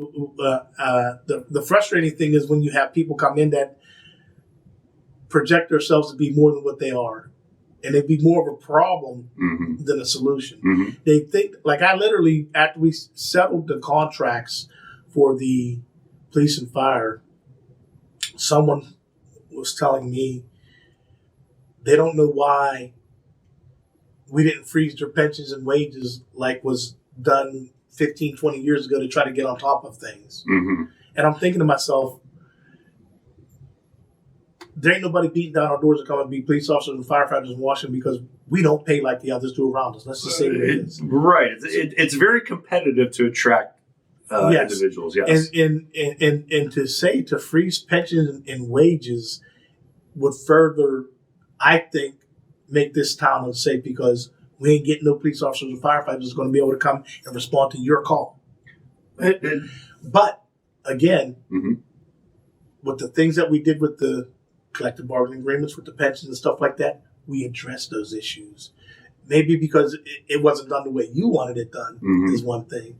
the frustrating thing is when you have people come in that project themselves to be more than what they are. And they'd be more of a problem mm-hmm. than a solution. Mm-hmm. They think, like I literally, after we settled the contracts for the police and fire, someone was telling me they don't know why we didn't freeze their pensions and wages like was done 15, 20 years ago to try to get on top of things. Mm-hmm. And I'm thinking to myself, there ain't nobody beating down our doors to come and be police officers and firefighters in Washington because we don't pay like the others do around us. Let's just say what it is. Right. It's very competitive to attract individuals. Yes. And to say to freeze pensions and wages would further, I think, make this town unsafe because we ain't getting no police officers or firefighters that's going to be able to come and respond to your call. But again, with the things that we did with the collective bargaining agreements, with the pensions and stuff like that, we addressed those issues. Maybe because it wasn't done the way you wanted it done is one thing.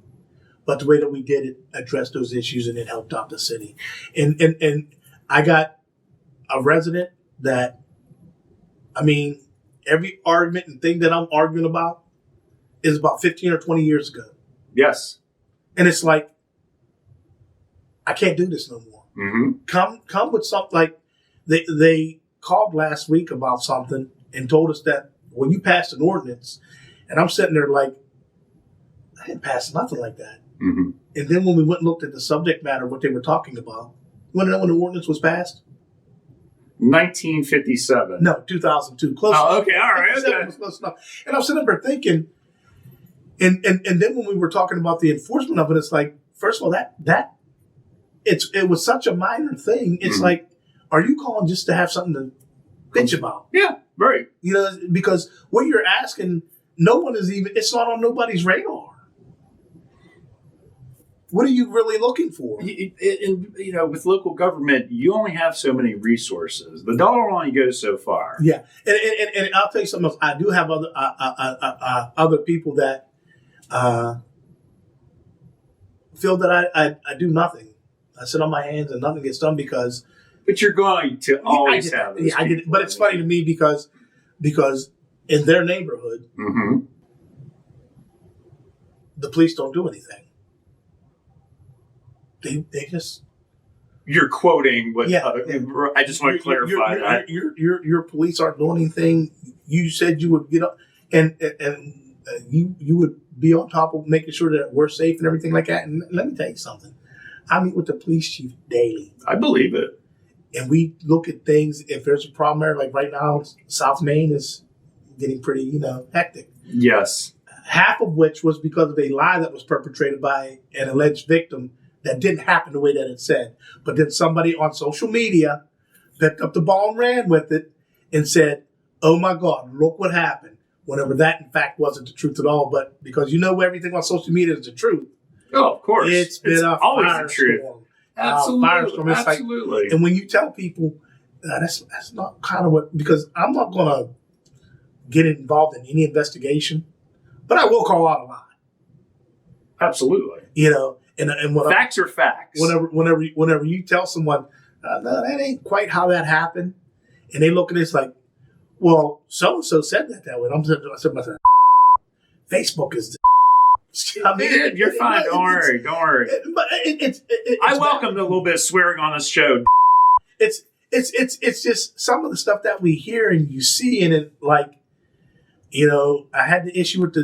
But the way that we did it addressed those issues and it helped out the city. And I got a resident that, I mean, every argument and thing that I'm arguing about is about 15 or 20 years ago. Yes. And it's like, I can't do this no more. Come with something like, they called last week about something and told us that, well, you passed an ordinance. And I'm sitting there like, I didn't pass nothing like that. And then when we went and looked at the subject matter, what they were talking about, you want to know when the ordinance was passed? 1957. No, 2002. Close enough. Okay, all right. Okay. Close enough. And I'm sitting there thinking, and then when we were talking about the enforcement of it, it's like, first of all, that it was such a minor thing. It's like, are you calling just to have something to bitch about? Yeah, right. You know, because what you're asking, no one is even, it's not on nobody's radar. What are you really looking for? And with local government, you only have so many resources. The dollar only goes so far. Yeah, and I'll tell you something else. I do have other people that feel that I do nothing. I sit on my hands and nothing gets done because. But you're going to always have those. I get it. But it's funny to me because in their neighborhood, the police don't do anything. They just. You're quoting what? I just want to clarify that your police aren't doing anything. You said you would get up and you would be on top of making sure that we're safe and everything like that. And let me tell you something. I meet with the police chief daily. I believe it. And we look at things. If there's a problem there, like right now, South Main is getting pretty, hectic. Yes. Half of which was because of a lie that was perpetrated by an alleged victim that didn't happen the way that it said. But then somebody on social media picked up the ball and ran with it and said, oh my God, look what happened. Whenever that, in fact, wasn't the truth at all. But because everything on social media is the truth. Oh, of course. It's been a firestorm. Absolutely. Absolutely. And when you tell people, that's not kind of what, because I'm not going to get involved in any investigation, but I will call out a lie. Absolutely. And what facts are facts. Whenever you tell someone, no, that ain't quite how that happened, and they look at it like, well, so and so said that way. And I said myself, Facebook is. I mean, you're fine. Don't worry. But I welcome a little bit of swearing on this show. It's just some of the stuff that we hear and you see, and it like, I had the issue with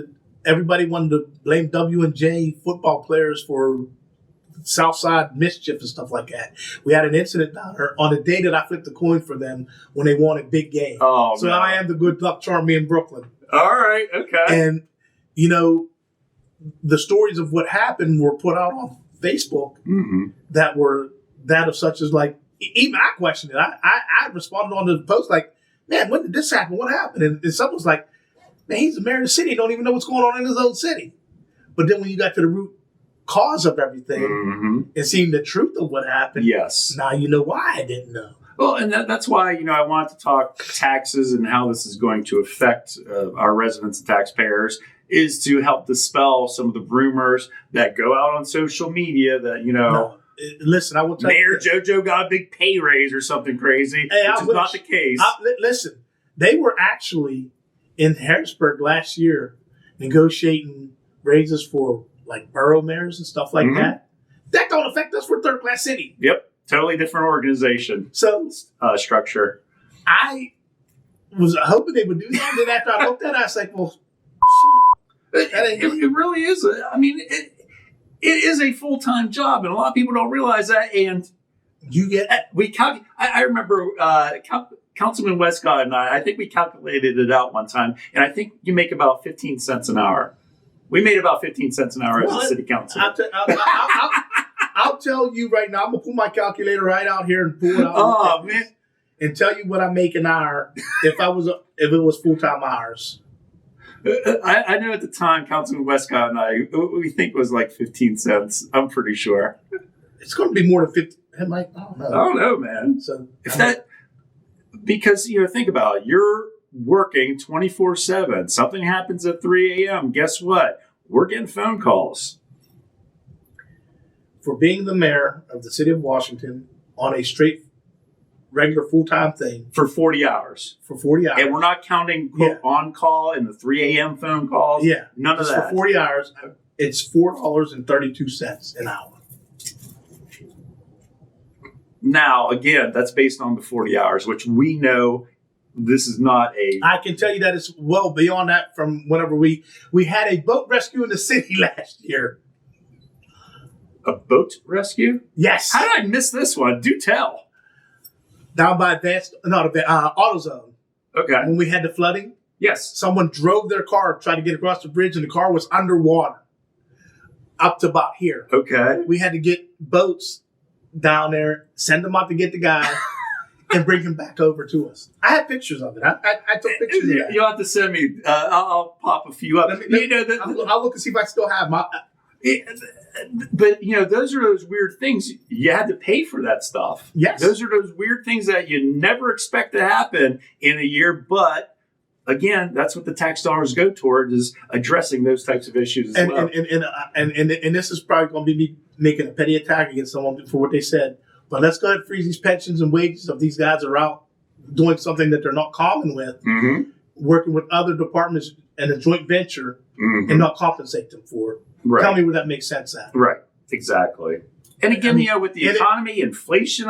everybody wanted to blame W&J football players for Southside mischief and stuff like that. We had an incident down there on the day that I flipped the coin for them when they won a big game. Oh, so now I am the good luck charm in Brooklyn. All right, okay. And the stories of what happened were put out on Facebook that were that of such as like, even I questioned it. I responded on the post like, man, when did this happen? What happened? And someone was like, man, he's the mayor of the city. He don't even know what's going on in his own city. But then when you got to the root cause of everything and seeing the truth of what happened, yes, now you know why I didn't know. Well, and that's why, I wanted to talk taxes and how this is going to affect our residents and taxpayers, is to help dispel some of the rumors that go out on social media that, No. Listen, I will tell Mayor JoJo got a big pay raise or something crazy, which is not the case. Listen, they were actually in Harrisburg last year negotiating raises for like borough mayors and stuff like that. That don't affect us. We're third class city. Yep. Totally different organization. So structure. I was hoping they would do that. Then after I looked at it, I was like, well, shit. It really is. I mean, it is a full-time job, and a lot of people don't realize that. And You get I remember Councilman Westcott and I think we calculated it out one time, and I think you make about 15 cents an hour. We made about 15 cents an hour as a city council. I'll tell you right now. I'm gonna pull my calculator right out here and pull it out. And tell you what I make an hour if it was full-time hours. I know at the time, Councilman Westcott and I, we think it was like 15 cents. I'm pretty sure. It's going to be more than 50. I don't know. I don't know, man. So because think about it. You're working 24/7. Something happens at 3 a.m. Guess what? We're getting phone calls. For being the mayor of the city of Washington on a straight, regular full-time thing. For 40 hours. For 40 hours. And we're not counting on call and the 3 a.m. phone calls. Yeah. None of that. For 40 hours, it's $4.32 an hour. Now, again, that's based on the 40 hours, which we know this is not a... I can tell you that it's well beyond that from whenever we had a boat rescue in the city last year. A boat rescue? Yes. How did I miss this one? Do tell. Down by AutoZone. Okay. When we had the flooding. Yes. Someone drove their car, tried to get across the bridge, and the car was underwater up to about here. Okay. We had to get boats down there, send them out to get the guy, and bring him back over to us. I have pictures of it. I took pictures of that. You'll have to send me. I'll pop a few up. I'll look and see if I still have my... But those are those weird things. You had to pay for that stuff. Yes, those are those weird things that you never expect to happen in a year. But again, that's what the tax dollars go toward, is addressing those types of issues as well. And this is probably going to be me making a petty attack against someone for what they said. But let's go ahead and freeze these pensions and wages of these guys that are out doing something that they're not common with, working with other departments in a joint venture, and not compensate them for it. Right. Tell me where that makes sense at. Right. Exactly. And again, with the economy, inflation,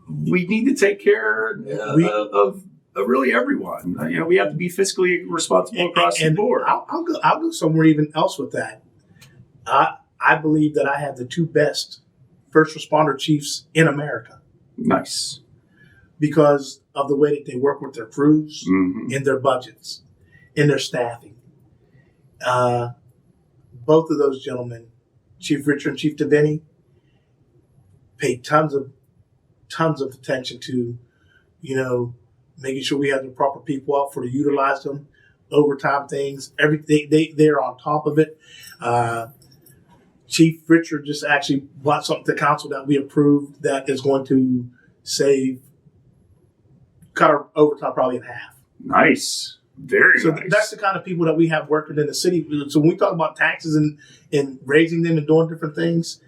we need to take care of really everyone. We have to be fiscally responsible across the board. I'll go somewhere even else with that. I believe that I have the two best first responder chiefs in America. Nice. Because of the way that they work with their crews, in their budgets, in their staffing. Both of those gentlemen, Chief Richard and Chief DeVinny, paid tons of attention to, making sure we have the proper people out to utilize them, overtime things, everything. They're on top of it. Chief Richard just actually brought something to council that we approved that is going to cut our overtime probably in half. Nice. Very nice. That's the kind of people that we have working in the city. So when we talk about taxes and raising them and doing different things,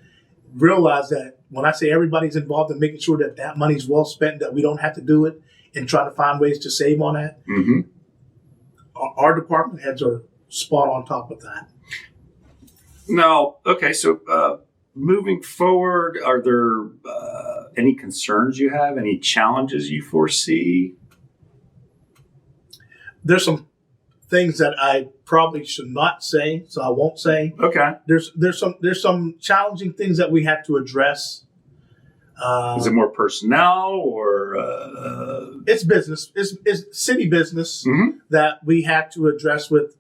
realize that when I say everybody's involved in making sure that that money's well spent, that we don't have to do it and try to find ways to save on that. Our department heads are spot on top of that. Now, okay, so moving forward, are there any concerns you have, any challenges you foresee? There's some things that I probably should not say, so I won't say. Okay. There's some challenging things that we have to address. Is it more personnel or? It's business. It's city business that we have to address with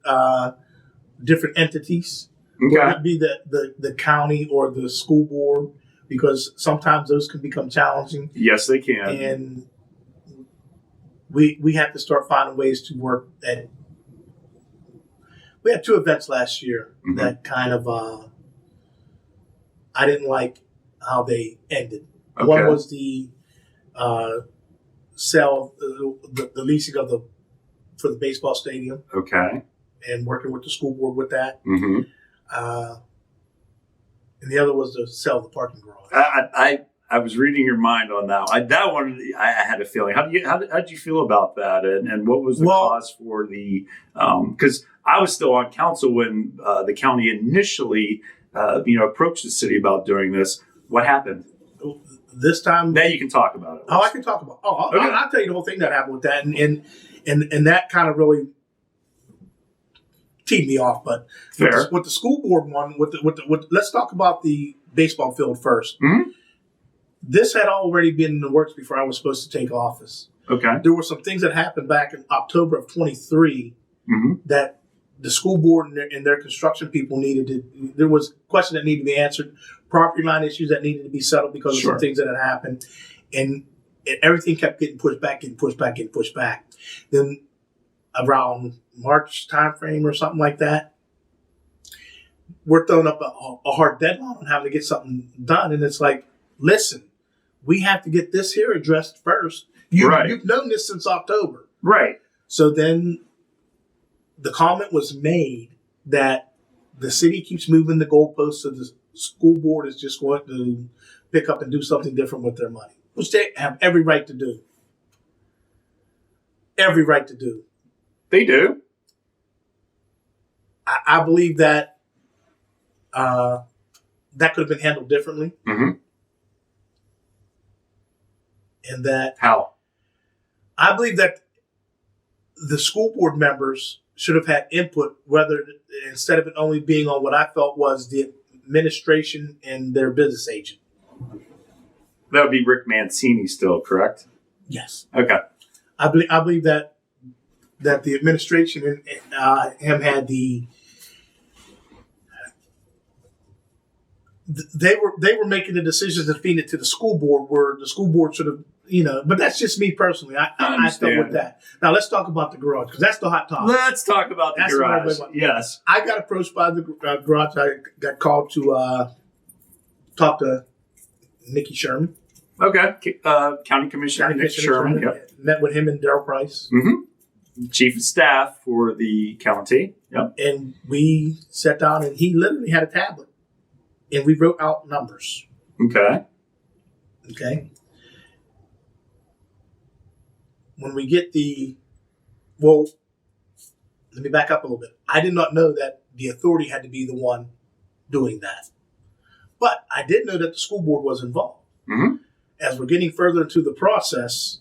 different entities, whether it be the county or the school board, because sometimes those can become challenging. Yes, they can. And we have to start finding ways to work at it. We had 2 events last year that kind of I didn't like how they ended. Okay. One was the sale, the leasing for the baseball stadium. Okay. And working with the school board with that. And the other was the sale of the parking garage. I was reading your mind on that one. That one, I had a feeling. How did you feel about that? And what was the cause for the? Because I was still on council when the county initially, approached the city about doing this. What happened? This time, now you can talk about it. Oh, I can talk about. I'll tell you the whole thing that happened with that, and that kind of really teed me off. But with the school board one, let's talk about the baseball field first. This had already been in the works before I was supposed to take office. Okay. There were some things that happened back in October of 23 that the school board and their construction people needed to. There was questions that needed to be answered, property line issues that needed to be settled because of some things that had happened, and everything kept getting pushed back. Then around March timeframe or something like that, we're throwing up a hard deadline on having to get something done, and it's like, listen, we have to get this here addressed first. You've known this since October. Right. So then the comment was made that the city keeps moving the goalposts, so the school board is just going to pick up and do something different with their money, which they have every right to do. Every right to do. They do. I believe that that could have been handled differently. Mm-hmm. And that... How? I believe that the school board members should have had input, whether instead of it only being on what I felt was the administration and their business agent. That would be Rick Mancini still, correct? Yes. Okay. I believe that the administration and him had the... They were making the decisions and feeding it to the school board, where the school board should have, but that's just me personally. I felt with that. Now let's talk about the garage, because that's the hot topic. Let's talk about the garage. Yes. I got approached by the garage. I got called to talk to Nikki Sherman. Okay. County Commissioner Nick Sherman. Yep. Met with him and Darryl Price. Mm-hmm. Chief of Staff for the county. Yep. And we sat down, and he literally had a tablet. And we wrote out numbers. Okay. When we get let me back up a little bit. I did not know that the authority had to be the one doing that. But I did know that the school board was involved. Mm-hmm. As we're getting further into the process,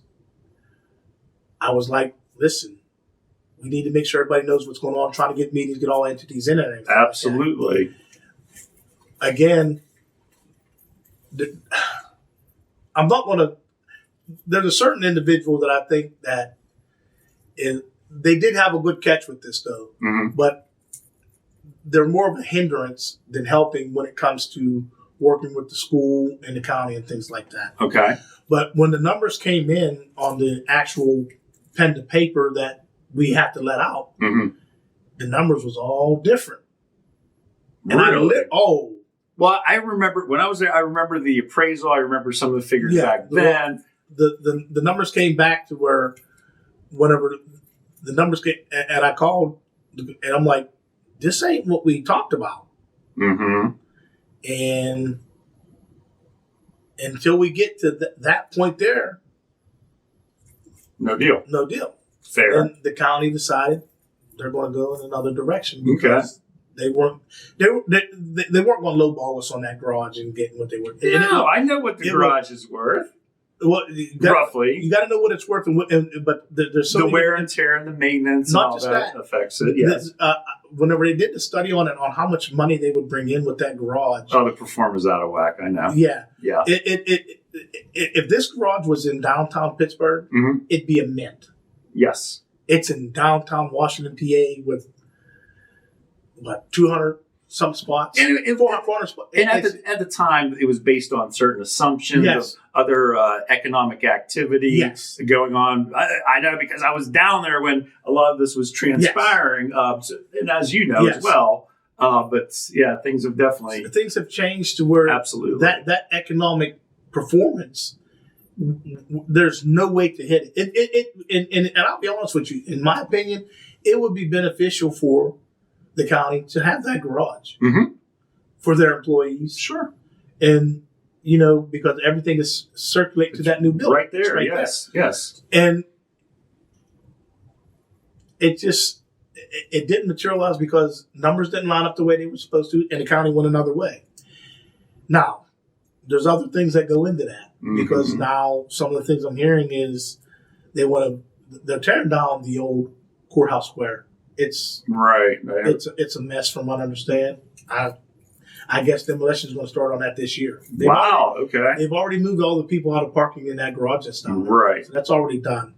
I was like, listen, we need to make sure everybody knows what's going on, trying to get meetings, get all entities in it. Absolutely. Like again, I'm not going to... There's a certain individual that I think that they did have a good catch with this, though. Mm-hmm. But they're more of a hindrance than helping when it comes to working with the school and the county and things like that. Okay. But when the numbers came in on the actual pen to paper that we have to let out, the numbers was all different. And really? Well, I remember when I was there, I remember the appraisal. I remember some of the figures back then. The numbers came back to where whenever the numbers came, and I called, and I'm like, this ain't what we talked about. Mm-hmm. And until we get to that point there, no deal. Fair. And the county decided they're going to go in another direction because they weren't going to lowball us on that garage and getting what they were. No, I know what the garage is worth. Well, roughly, you got to know what it's worth, but there's so the wear and tear and the maintenance, not and all just that affects it. Yes. Whenever they did the study on it, on how much money they would bring in with that garage, the performer's out of whack. I know. Yeah. Yeah. If this garage was in downtown Pittsburgh, it'd be a mint. Yes. It's in downtown Washington, PA, with 200 some spots, and 400 spots. And at the time, it was based on certain assumptions of other economic activity going on. I know because I was down there when a lot of this was transpiring, and as you know as well. But things have definitely changed to where absolutely that economic performance. There's no way to hit it. And I'll be honest with you. In my opinion, it would be beneficial for the county to have that garage for their employees. Sure. And, because everything is circulating to that new building. Right there, yes. And it didn't materialize because numbers didn't line up the way they were supposed to, and the county went another way. Now, there's other things that go into that because now some of the things I'm hearing is they're tearing down the old courthouse square. It's right. It's a mess from what I understand. I guess demolition is going to start on that this year. Wow. Okay. They've already moved all the people out of parking in that garage that's down there. Right. So that's already done.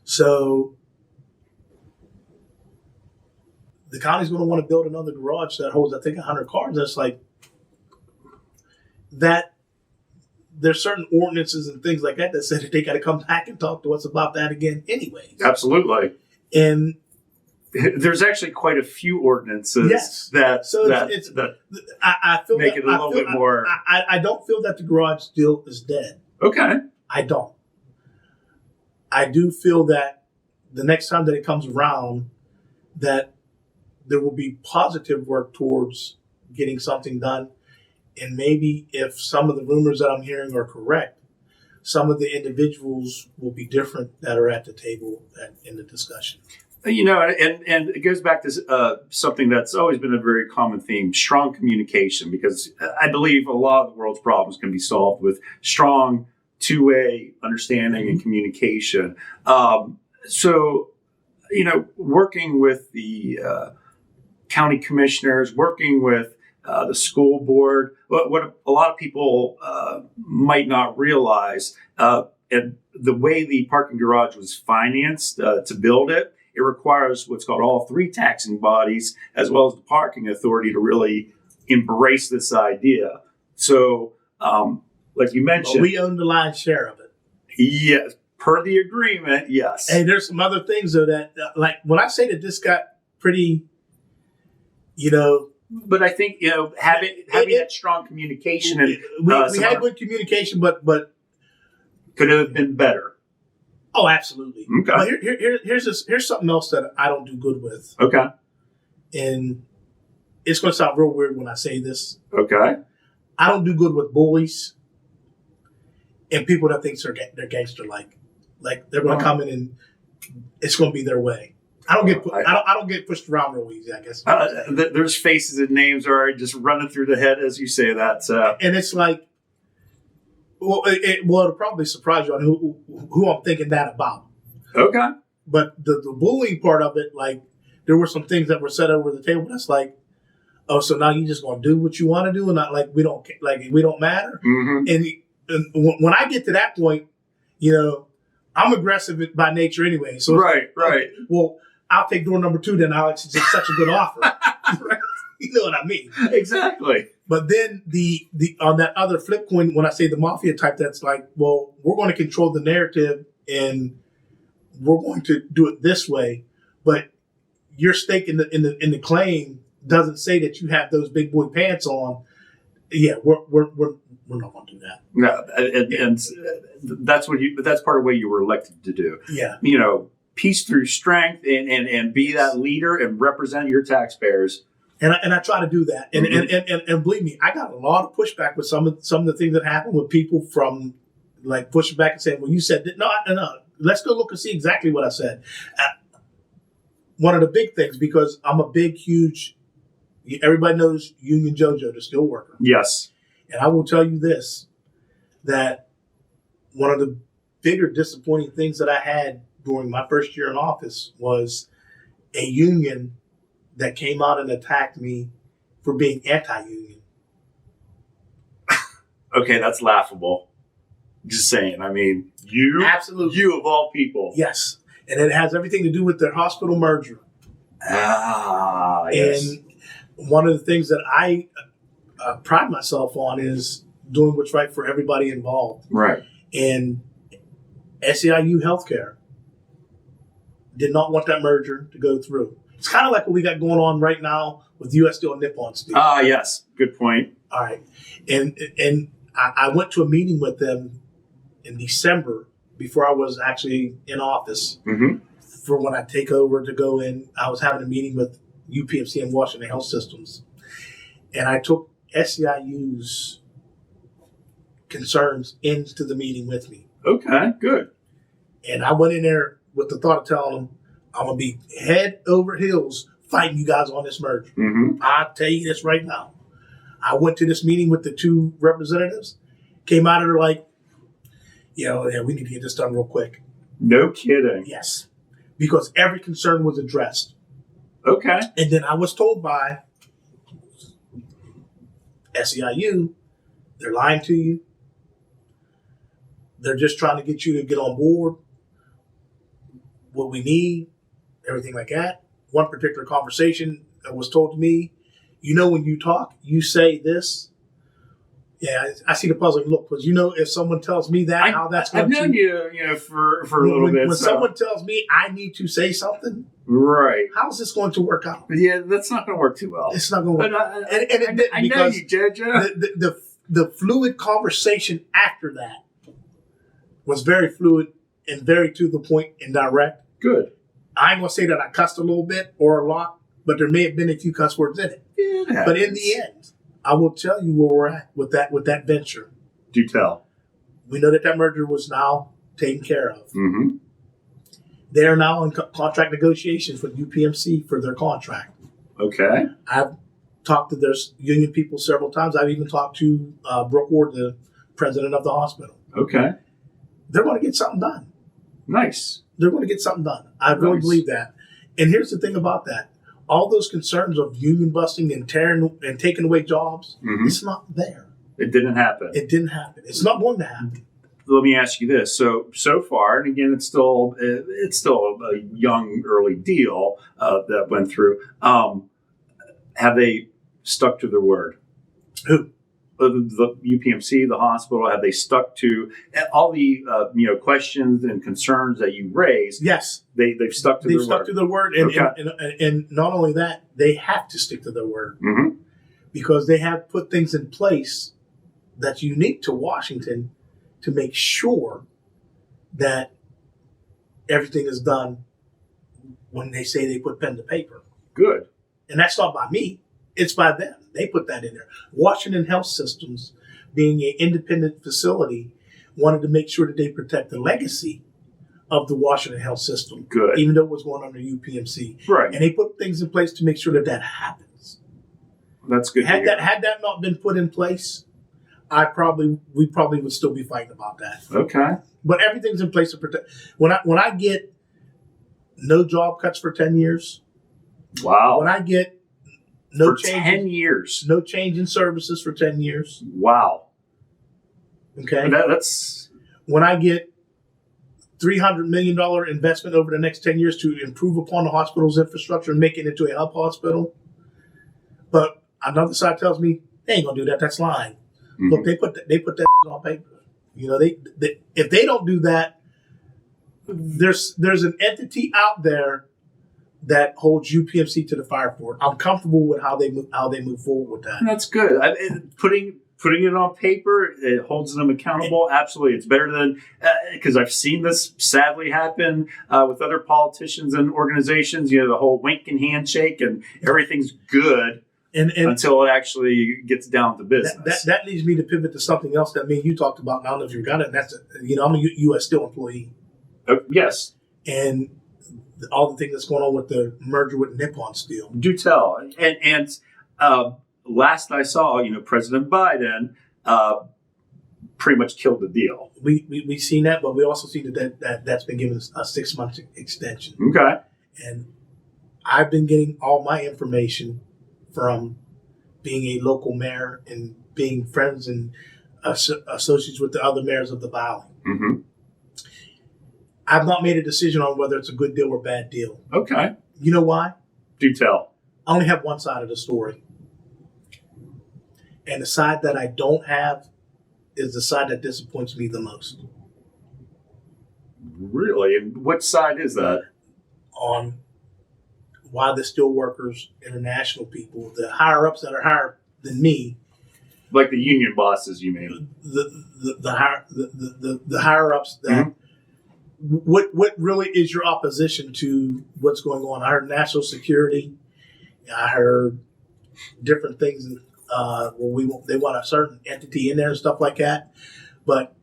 So the county's going to want to build another garage that holds, I think, 100 cars. That's like that. There's certain ordinances and things like that that said that they got to come back and talk to us about that again anyway. Absolutely. And there's actually quite a few ordinances that I feel make that, it a little bit more. I don't feel that the garage deal is dead. Okay. I don't. I do feel that the next time that it comes around, that there will be positive work towards getting something done. And maybe if some of the rumors that I'm hearing are correct, some of the individuals will be different that are at the table in the discussion. You know, and it goes back to something that's always been a very common theme, strong communication, because I believe a lot of the world's problems can be solved with strong two-way understanding and communication. So, you know, working with the county commissioners, working with the school board, what a lot of people might not realize, and the way the parking garage was financed to build it, it requires what's called all three taxing bodies, as well as the parking authority, to really embrace this idea. So, like you mentioned, well, we own the lion's share of it. Yes, per the agreement, yes. Hey, there's some other things though that, like when I say that this got pretty, you know. But I think, you know, having that strong communication and we had good communication, but could have been better. Oh, absolutely. Okay. But here's something else that I don't do good with. Okay. And it's going to sound real weird when I say this. Okay. I don't do good with bullies and people that think they're gangster like they're going to come in and it's going to be their way. I don't get pushed around real easy, I guess. There's faces and names are just running through the head as you say that. And it's like, well, it'll probably surprise you on who I'm thinking that about. Okay. But the bullying part of it, like, there were some things that were said over the table that's like, oh, so now you just gonna do what you want to do, and not like we don't matter. Mm-hmm. And when I get to that point, you know, I'm aggressive by nature anyway. So right. Well, I'll take door number 2 then, Alex. It's just such a good offer. Right? You know what I mean? Exactly. But then the on that other flip coin, when I say the mafia type, that's like, well, we're going to control the narrative and we're going to do it this way. But your stake in the claim doesn't say that you have those big boy pants on. Yeah, we're not going to do that. No, and that's part of what you were elected to do. Yeah. You know, peace through strength and be that leader and represent your taxpayers. And I try to do that. And, mm-hmm. and believe me, I got a lot of pushback with some of the things that happened with people from like pushing back and saying, well, you said that. No, let's go look and see exactly what I said. One of the big things, because I'm a big, huge, everybody knows Union JoJo, the steel worker. Yes. And I will tell you this, that one of the bigger disappointing things that I had during my first year in office was a union that came out and attacked me for being anti-union. Okay, that's laughable. Just saying. I mean, you of all people. Yes. And it has everything to do with their hospital merger. Yes. And one of the things that I pride myself on is doing what's right for everybody involved. Right. And SEIU Healthcare did not want that merger to go through. It's kind of like what we got going on right now with U.S. Steel and Nippon Steel. Yes. Good point. All right. And I went to a meeting with them in December before I was actually in office. Mm-hmm. For when I take over to go in. I was having a meeting with UPMC and Washington Health Systems. And I took SEIU's concerns into the meeting with me. Okay, good. And I went in there with the thought of telling them, I'm going to be head over heels fighting you guys on this merger. Mm-hmm. I'll tell you this right now. I went to this meeting with the 2 representatives, came out of there like, yeah, we need to get this done real quick. No kidding. Yes. Because every concern was addressed. Okay. And then I was told by SEIU, they're lying to you. They're just trying to get you to get on board. What we need, everything like that. One particular conversation was told to me, when you talk, you say this. Yeah, I see the puzzling look, because if someone tells me that, how that's going to... I've known you, for a little bit. When someone tells me I need to say something, right? How's this going to work out? Yeah, that's not going to work too well. It's not going to work. And it didn't, I know you, JoJo. The fluid conversation after that was very fluid and very to the point and direct. Good. I ain't going to say that I cussed a little bit or a lot, but there may have been a few cuss words in it. Yeah, but in the end, I will tell you where we're at with that venture. Do tell. We know that merger was now taken care of. Mm-hmm. They are now in contract negotiations with UPMC for their contract. Okay. I've talked to their union people several times. I've even talked to Brooke Ward, the president of the hospital. Okay. They're going to get something done. Nice. They're going to get something done. I really believe that. And here's the thing about that. All those concerns of union busting and tearing and taking away jobs, it's not there. It didn't happen. It didn't happen. It's not going to happen. Let me ask you this. So far, and again, it's still a young, early deal that went through. Have they stuck to their word? Who? The UPMC, the hospital, have they stuck to all the questions and concerns that you raised? Yes, they've stuck to their word. They've stuck to their word, and not only that, they have to stick to their word because they have put things in place that's unique to Washington to make sure that everything is done when they say they put pen to paper. Good, and that's not by me. It's by them. They put that in there. Washington Health Systems, being an independent facility, wanted to make sure that they protect the legacy of the Washington Health System. Good. Even though it was going under UPMC. Right. And they put things in place to make sure that happens. That's good. Had that not been put in place, we probably would still be fighting about that. Okay. But everything's in place to protect. When I get no job cuts for 10 years. Wow. When I get for 10 years. No change in services for 10 years. Wow. Okay. That's when I get $300 million investment over the next 10 years to improve upon the hospital's infrastructure and make it into a hub hospital. But another side tells me they ain't gonna do that. That's lying. Look, they put that on paper. They if they don't do that, there's an entity out there that holds UPMC to the fire for it. I'm comfortable with how they move forward with that. That's good. Putting it on paper, it holds them accountable. Absolutely, it's better than because I've seen this sadly happen with other politicians and organizations. The whole wink and handshake and everything's good and until it actually gets down to business. That leads me to pivot to something else that me and you talked about. And I don't know if you got it. And that's I'm a U.S. Steel employee. Yes, and all the things that's going on with the merger with Nippon Steel. Do tell. And last I saw, President Biden pretty much killed the deal. We've seen that, but we also see that's been given a 6-month extension. Okay. And I've been getting all my information from being a local mayor and being friends and associates with the other mayors of the Valley. Mm-hmm. I've not made a decision on whether it's a good deal or bad deal. Okay. You know why? Do tell. I only have one side of the story. And the side that I don't have is the side that disappoints me the most. Really? And what side is that? On why the steelworkers, international people, the higher-ups that are higher than me. Like the union bosses, you mean? The higher-ups that... What really is your opposition to what's going on? I heard national security. I heard different things. They want a certain entity in there and stuff like that. But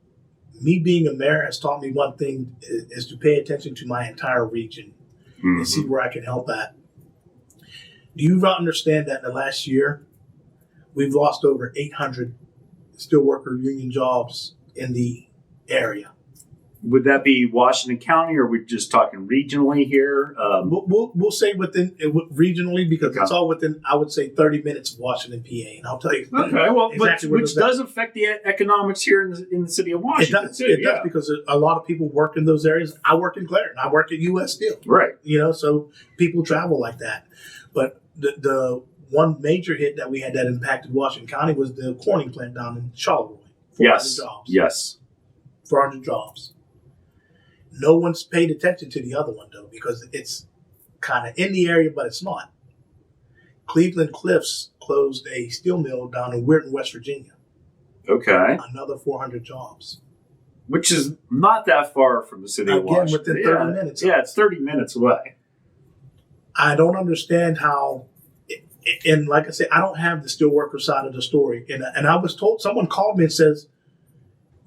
me being a mayor has taught me one thing is to pay attention to my entire region and see where I can help at. Do you understand that in the last year, we've lost over 800 steelworker union jobs in the area? Would that be Washington County, or are we just talking regionally here? We'll say within regionally, because it's all within, I would say, 30 minutes of Washington, PA, and I'll tell you. Okay, well, exactly which does affect the economics here in the city of Washington. It does, because a lot of people work in those areas. I work in Clarendon. I work at U.S. Steel. Right. So people travel like that. But the one major hit that we had that impacted Washington County was the Corning plant down in Charleroi. 400 jobs. Yes. 400 jobs. No one's paid attention to the other one, though, because it's kind of in the area, but it's not. Cleveland Cliffs closed a steel mill down in Weirton, West Virginia. Okay. Another 400 jobs. Which is not that far from the city of Washington. Again, within 30 minutes. Yeah, it's 30 minutes away. I don't understand how, and like I said, I don't have the steelworker side of the story. And I was told, someone called me and says,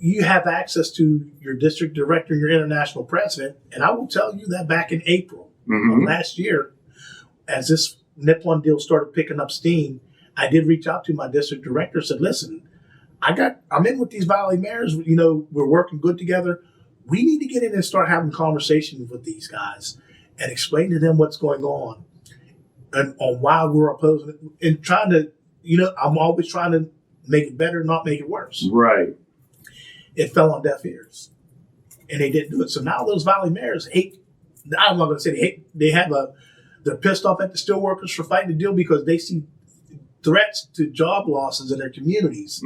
you have access to your district director, your international president. And I will tell you that back in April of last year, as this Nippon deal started picking up steam, I did reach out to my district director and said, listen, I'm in with these Valley mayors. We're working good together. We need to get in and start having conversations with these guys and explain to them what's going on and on why we're opposing it, and trying to, I'm always trying to make it better, not make it worse. Right. It fell on deaf ears, and they didn't do it. So now those Valley mayors hate. I'm not going to say they hate. They're pissed off at the steelworkers for fighting the deal because they see threats to job losses in their communities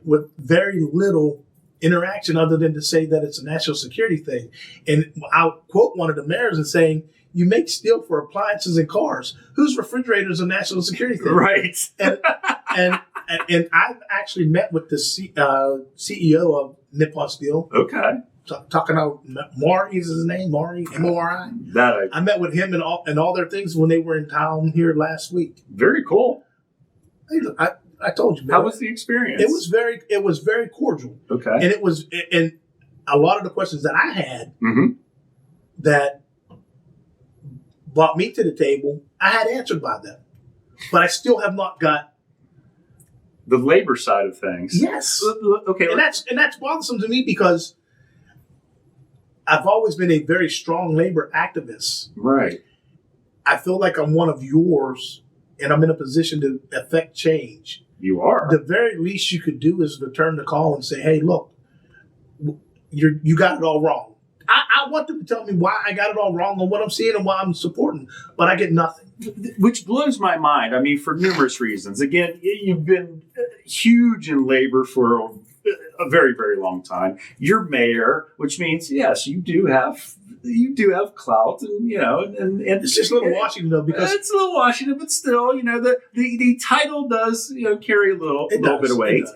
with very little interaction other than to say that it's a national security thing. And I'll quote one of the mayors and saying, you make steel for appliances and cars. Whose refrigerator is a national security thing? Right. And I've actually met with the CEO of Nippon Steel. Okay. Talking about Maury is his name, Maury, M-O-R-I. I met with him and all their things when they were in town here last week. Very cool. Hey, look, I told you, man. How was the experience? It was very cordial. Okay. And a lot of the questions that I had that brought me to the table, I had answered by them. But I still have not got the labor side of things. Yes. Okay. And that's bothersome to me because I've always been a very strong labor activist. Right. I feel like I'm one of yours, and I'm in a position to affect change. You are. The very least you could do is return the call and say, hey, look, you got it all wrong. I want them to tell me why I got it all wrong and what I'm seeing and why I'm supporting, but I get nothing. Which blows my mind. I mean, for numerous reasons. Again, you've been huge in labor for a very, very long time. You're mayor, which means, yes, you do have clout, and and it's just a little Washington though, because it's a little Washington, but still, the title does carry a little bit of weight.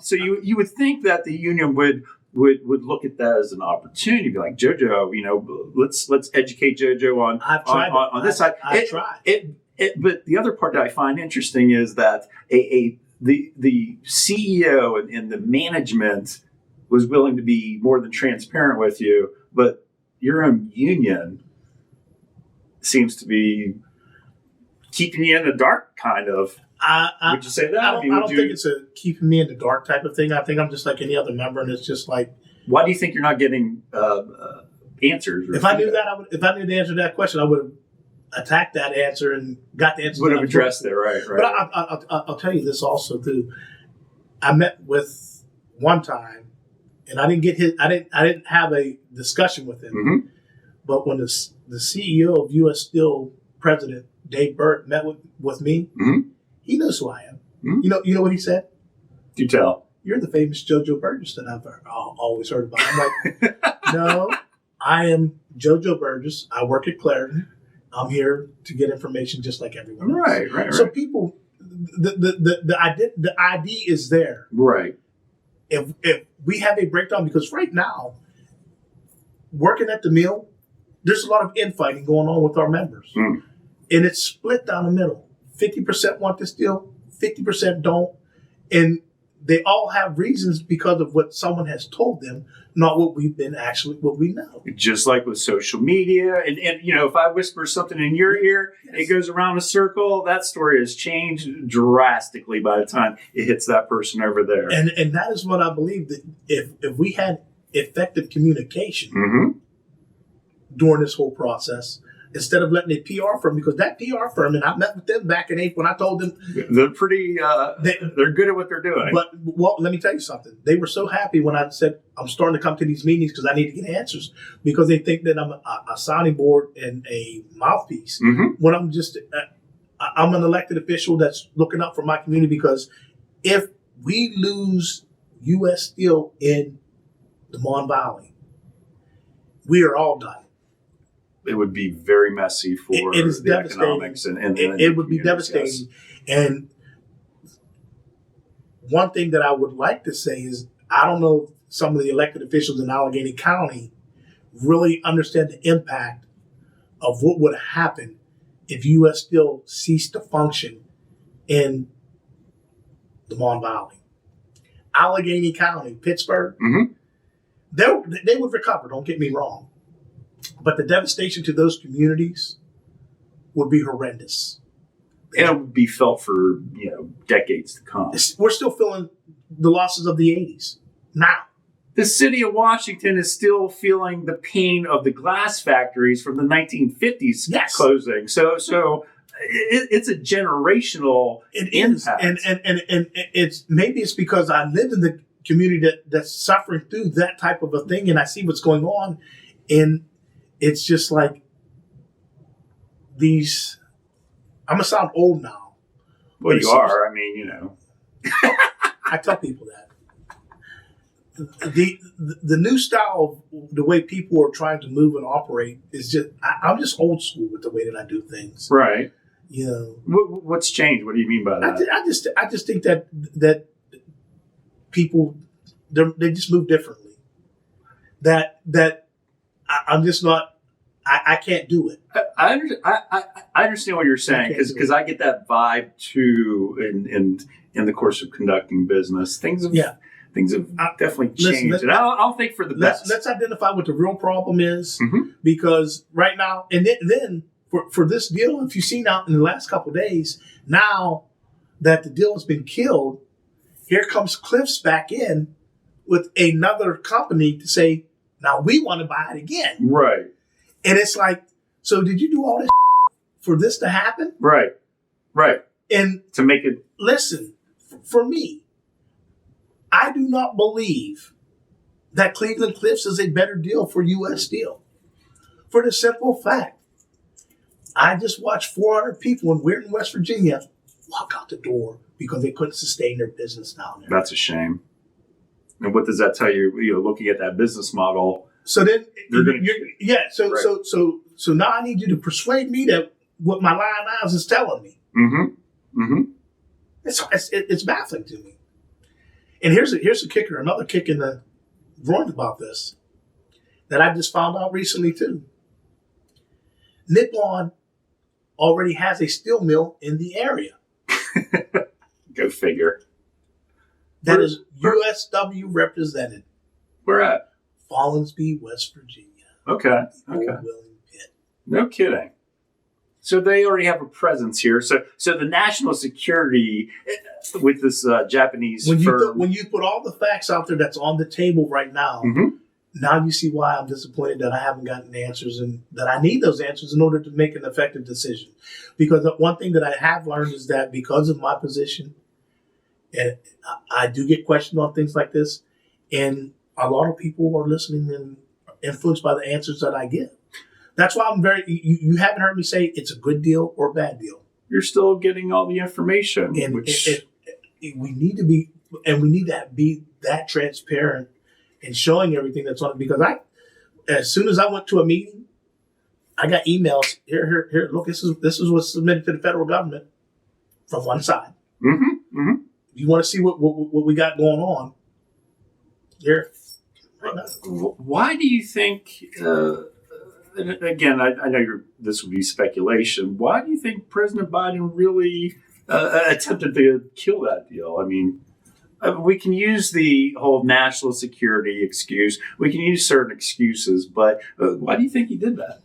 So you would think that the union would look at that as an opportunity, be like, JoJo, let's educate JoJo on this side. I've tried. But the other part that I find interesting is that the CEO and the management was willing to be more than transparent with you, but your own union seems to be keeping you in the dark, kind of. Would you say that? I don't think it's a keeping me in the dark type of thing. I think I'm just like any other member, and it's just like. Why do you think you're not getting answers? If I knew that, if I knew the answer to that question, I would have attacked that answer and got the answer. Would have addressed it, right? But I'll tell you this also too. I met with one time, and I didn't get his. I didn't have a discussion with him. But when the CEO of U.S. Steel President Dave Burt met with me. He knows who I am. You know what he said? Do tell. You're the famous JoJo Burgess that I've always heard about. I'm like, no, I am JoJo Burgess. I work at Clarendon. I'm here to get information just like everyone else. Right. So people, the ID is there. Right. If we have a breakdown, because right now, working at the mill, there's a lot of infighting going on with our members. And it's split down the middle. 50% want this deal, 50% don't. And they all have reasons because of what someone has told them, not what we know. Just like with social media. And if I whisper something in your ear, it goes around a circle. That story has changed drastically by the time it hits that person over there. And that is what I believe, that if we had effective communication Mm-hmm. during this whole process, instead of letting a PR firm, because that PR firm, and I met with them back in April, and I told them They're pretty, they're good at what they're doing. But well, let me tell you something. They were so happy when I said I'm starting to come to these meetings because I need to get answers, because they think that I'm a sounding board and a mouthpiece. Mm-hmm. When I'm just, I'm an elected official that's looking out for my community, because if we lose U.S. Steel in the Mon Valley, we are all done. It would be very messy for It is the devastating. economics and It would be devastating. Yes. And one thing that I would like to say is, I don't know if some of the elected officials in Allegheny County really understand the impact of what would happen if U.S. Steel ceased to function in the Mon Valley. Allegheny County, Pittsburgh, Mm-hmm. they would recover, don't get me wrong. But the devastation to those communities would be horrendous. And it would be felt for decades to come. We're still feeling the losses of the 80s now. The city of Washington is still feeling the pain of the glass factories from the 1950s Yes. closing. So it's a generational impact. And it's maybe it's because I live in the community that's suffering through that type of a thing, and I see what's going on, and it's just like these. I'm gonna sound old now. Well, but you are. I mean, I tell people that the new style of the way people are trying to move and operate is just. I'm just old school with the way that I do things. Right. You know, What's changed? What do you mean by that? I just think that people they just move differently. That I'm just not. I can't do it. I understand what you're saying, because I get that vibe too in the course of conducting business. Things have definitely changed, and I don't think for the best. Let's identify what the real problem is, Mm-hmm. because right now, and then for this deal, if you've seen out in the last couple of days, now that the deal has been killed, here comes Cliffs back in with another company to say, now we want to buy it again. Right. And it's like, so did you do all this for this to happen? Right. And To make it. listen, for me, I do not believe that Cleveland Cliffs is a better deal for U.S. Steel. For the simple fact, I just watched 400 people in Weirton, West Virginia, walk out the door because they couldn't sustain their business down there. That's a shame. And what does that tell you? Looking at that business model. So then, Right. So now I need you to persuade me that what my lying eyes is telling me. Mm-hmm. Mm-hmm. It's baffling to me. And here's a kicker, another kick in the groin about this that I just found out recently too. Nippon already has a steel mill in the area. Go figure. That is USW represented. Where at? Follinsby, West Virginia. Okay. Old Willing Pit. No kidding. So they already have a presence here. So the national security with this Japanese firm. When you put all the facts out there that's on the table right now, Mm-hmm. now you see why I'm disappointed that I haven't gotten answers, and that I need those answers in order to make an effective decision. Because the one thing that I have learned is that because of my position, and I do get questioned on things like this, and a lot of people are listening and influenced by the answers that I give. That's why I'm you haven't heard me say it's a good deal or a bad deal. You're still getting all the information. And which we need to be that transparent and showing everything that's on it. Because as soon as I went to a meeting, I got emails. Here, look, this is what's submitted to the federal government from one side. Mm-hmm. Mm-hmm. You want to see what we got going on here? Right now. Why do you think? And again, I know this would be speculation. Why do you think President Biden really attempted to kill that deal? I mean, we can use the whole national security excuse. We can use certain excuses, but why do you think he did that?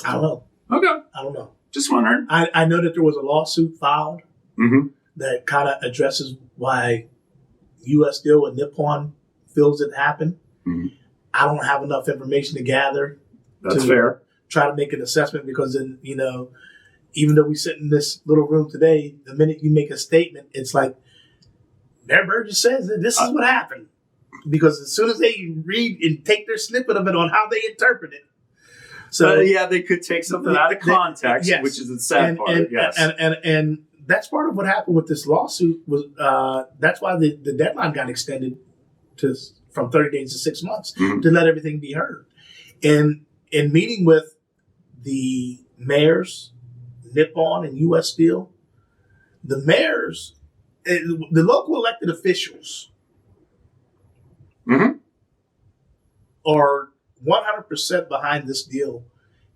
I don't know. Okay. I don't know. Just wondering. I know that there was a lawsuit filed Mm-hmm. that kind of addresses why U.S. Steel and Nippon feels it happened. Mm-hmm. I don't have enough information to gather. That's fair. Try to make an assessment, because then, even though we sit in this little room today, the minute you make a statement, it's like, Mayor Burgess says that this is what happened. Because as soon as they read and take their snippet of it on how they interpret it. So they could take something out of context, yes. which is the sad part. And that's part of what happened with this lawsuit was that's why the deadline got extended from 30 days to 6 months to let everything be heard. And in meeting with the mayors, Nippon and U.S. Steel, the mayors, the local elected officials are 100% behind this deal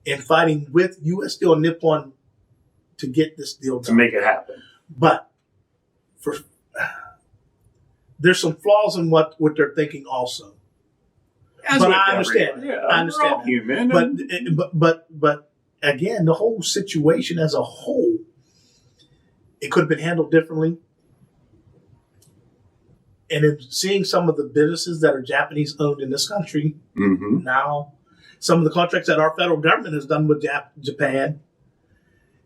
and fighting with U.S. Steel and Nippon to get this deal done. To make it happen. But there's some flaws in what they're thinking also. But I understand. Yeah, I understand. we're all human. But again, the whole situation as a whole, it could have been handled differently. And in seeing some of the businesses that are Japanese owned in this country now, some of the contracts that our federal government has done with Japan,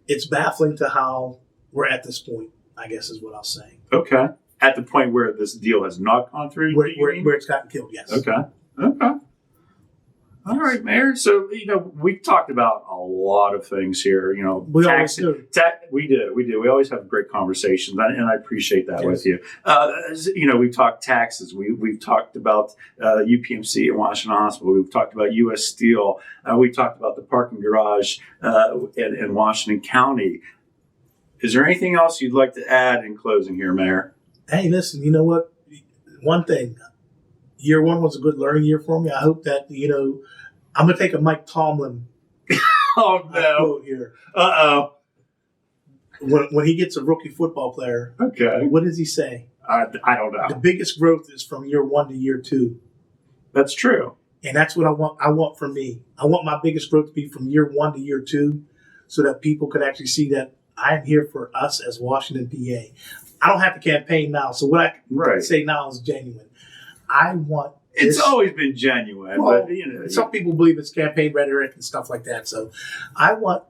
it's baffling to how we're at this point, I guess is what I'll say. Okay. At the point where this deal has not gone through? Where it's gotten killed, yes. Okay. All right, Mayor. So, we've talked about a lot of things here. We always do. We do. We always have great conversations, and I appreciate that with you. We've talked taxes. We've talked about UPMC at Washington Hospital. We've talked about U.S. Steel. We talked about the parking garage in Washington County. Is there anything else you'd like to add in closing here, Mayor? Hey, listen, you know what? One thing. Year one was a good learning year for me. I hope that, I'm going to take a Mike Tomlin quote here. Uh-oh. When he gets a rookie football player, okay, what does he say? I don't know. The biggest growth is from year one to year two. That's true. And that's what I want for me. I want my biggest growth to be from year one to year two so that people could actually see that I am here for us as Washington, PA. I don't have to campaign now, so what I can say now is genuine. I want. It's always been genuine, well, but some people believe it's campaign rhetoric and stuff like that. So, I want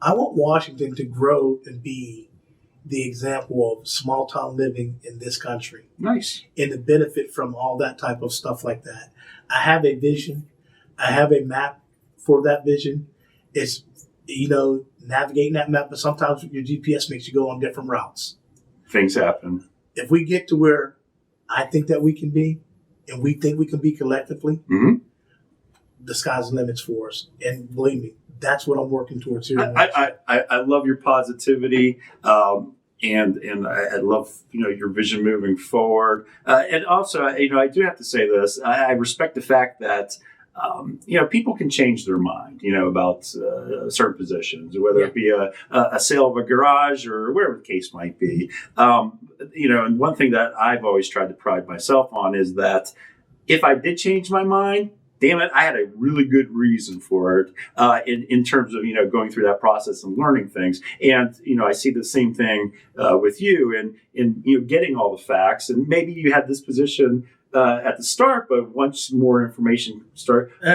Washington to grow and be the example of small town living in this country. Nice. And to benefit from all that type of stuff like that. I have a vision. I have a map for that vision. It's navigating that map, but sometimes your GPS makes you go on different routes. Things happen. If we get to where I think that we can be, and we think we can be collectively, the sky's the limits for us. And believe me, that's what I'm working towards here. I love your positivity, and I love your vision moving forward. And also, I do have to say this: I respect the fact that people can change their mind, about certain positions, whether it be a sale of a garage or whatever the case might be. And one thing that I've always tried to pride myself on is that if I did change my mind, damn it, I had a really good reason for it in terms of, going through that process and learning things. And, I see the same thing with you and getting all the facts. And maybe you had this position at the start, but once more information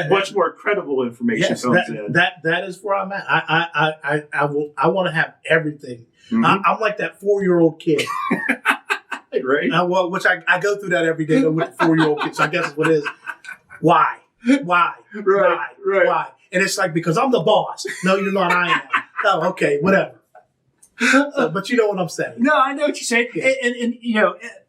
much more credible information comes in. That is where I'm at. I want to have everything. I'm like that 4-year-old kid. Right. Which I go through that every day with the 4-year-old kids. So I guess that's what it is. Why? Why? And it's like, because I'm the boss. No, you're not. I am. Oh, okay, whatever. But you know what I'm saying. No, I know what you're saying.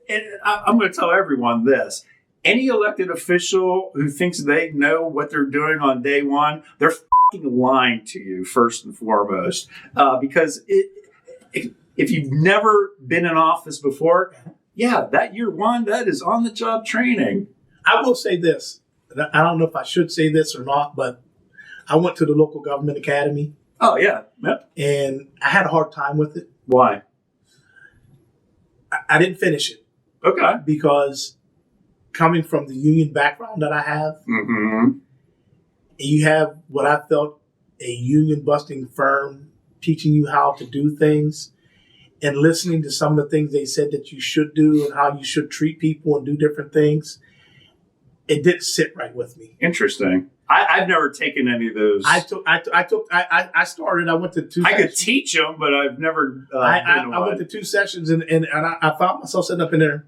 And I'm going to tell everyone this. Any elected official who thinks they know what they're doing on day one, they're fucking lying to you first and foremost. Because if you've never been in office before, that year one, that is on-the-job training. I will say this. I don't know if I should say this or not, but I went to the local government academy. Oh, yeah. Yep. And I had a hard time with it. Why? I didn't finish it. Okay. Because coming from the union background that I have, and you have what I felt a union-busting firm teaching you how to do things, and listening to some of the things they said that you should do and how you should treat people and do different things, it didn't sit right with me. Interesting. I've never taken any of those. I started. I went to 2 I sessions. could teach them, but I've never. I went to 2 sessions and I found myself sitting up in there.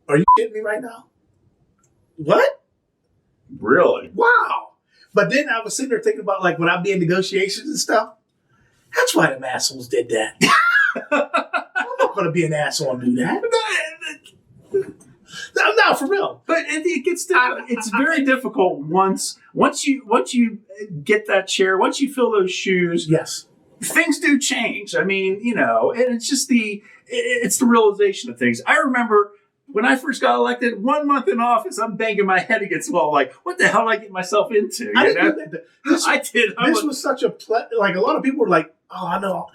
Are you kidding me right now? What? Really? Wow. But then I was sitting there thinking about when I'd be in negotiations and stuff. That's why them assholes did that. I'm not going to be an asshole and do that. No, for real. But it gets to, it's very difficult once you get that chair, once you fill those shoes. Yes. Things do change. I mean, and it's just it's the realization of things. I remember when I first got elected, 1 month in office, I'm banging my head against the wall, like, what the hell did I get myself into? I didn't do that. I did. This was such a a lot of people were like, oh, I know.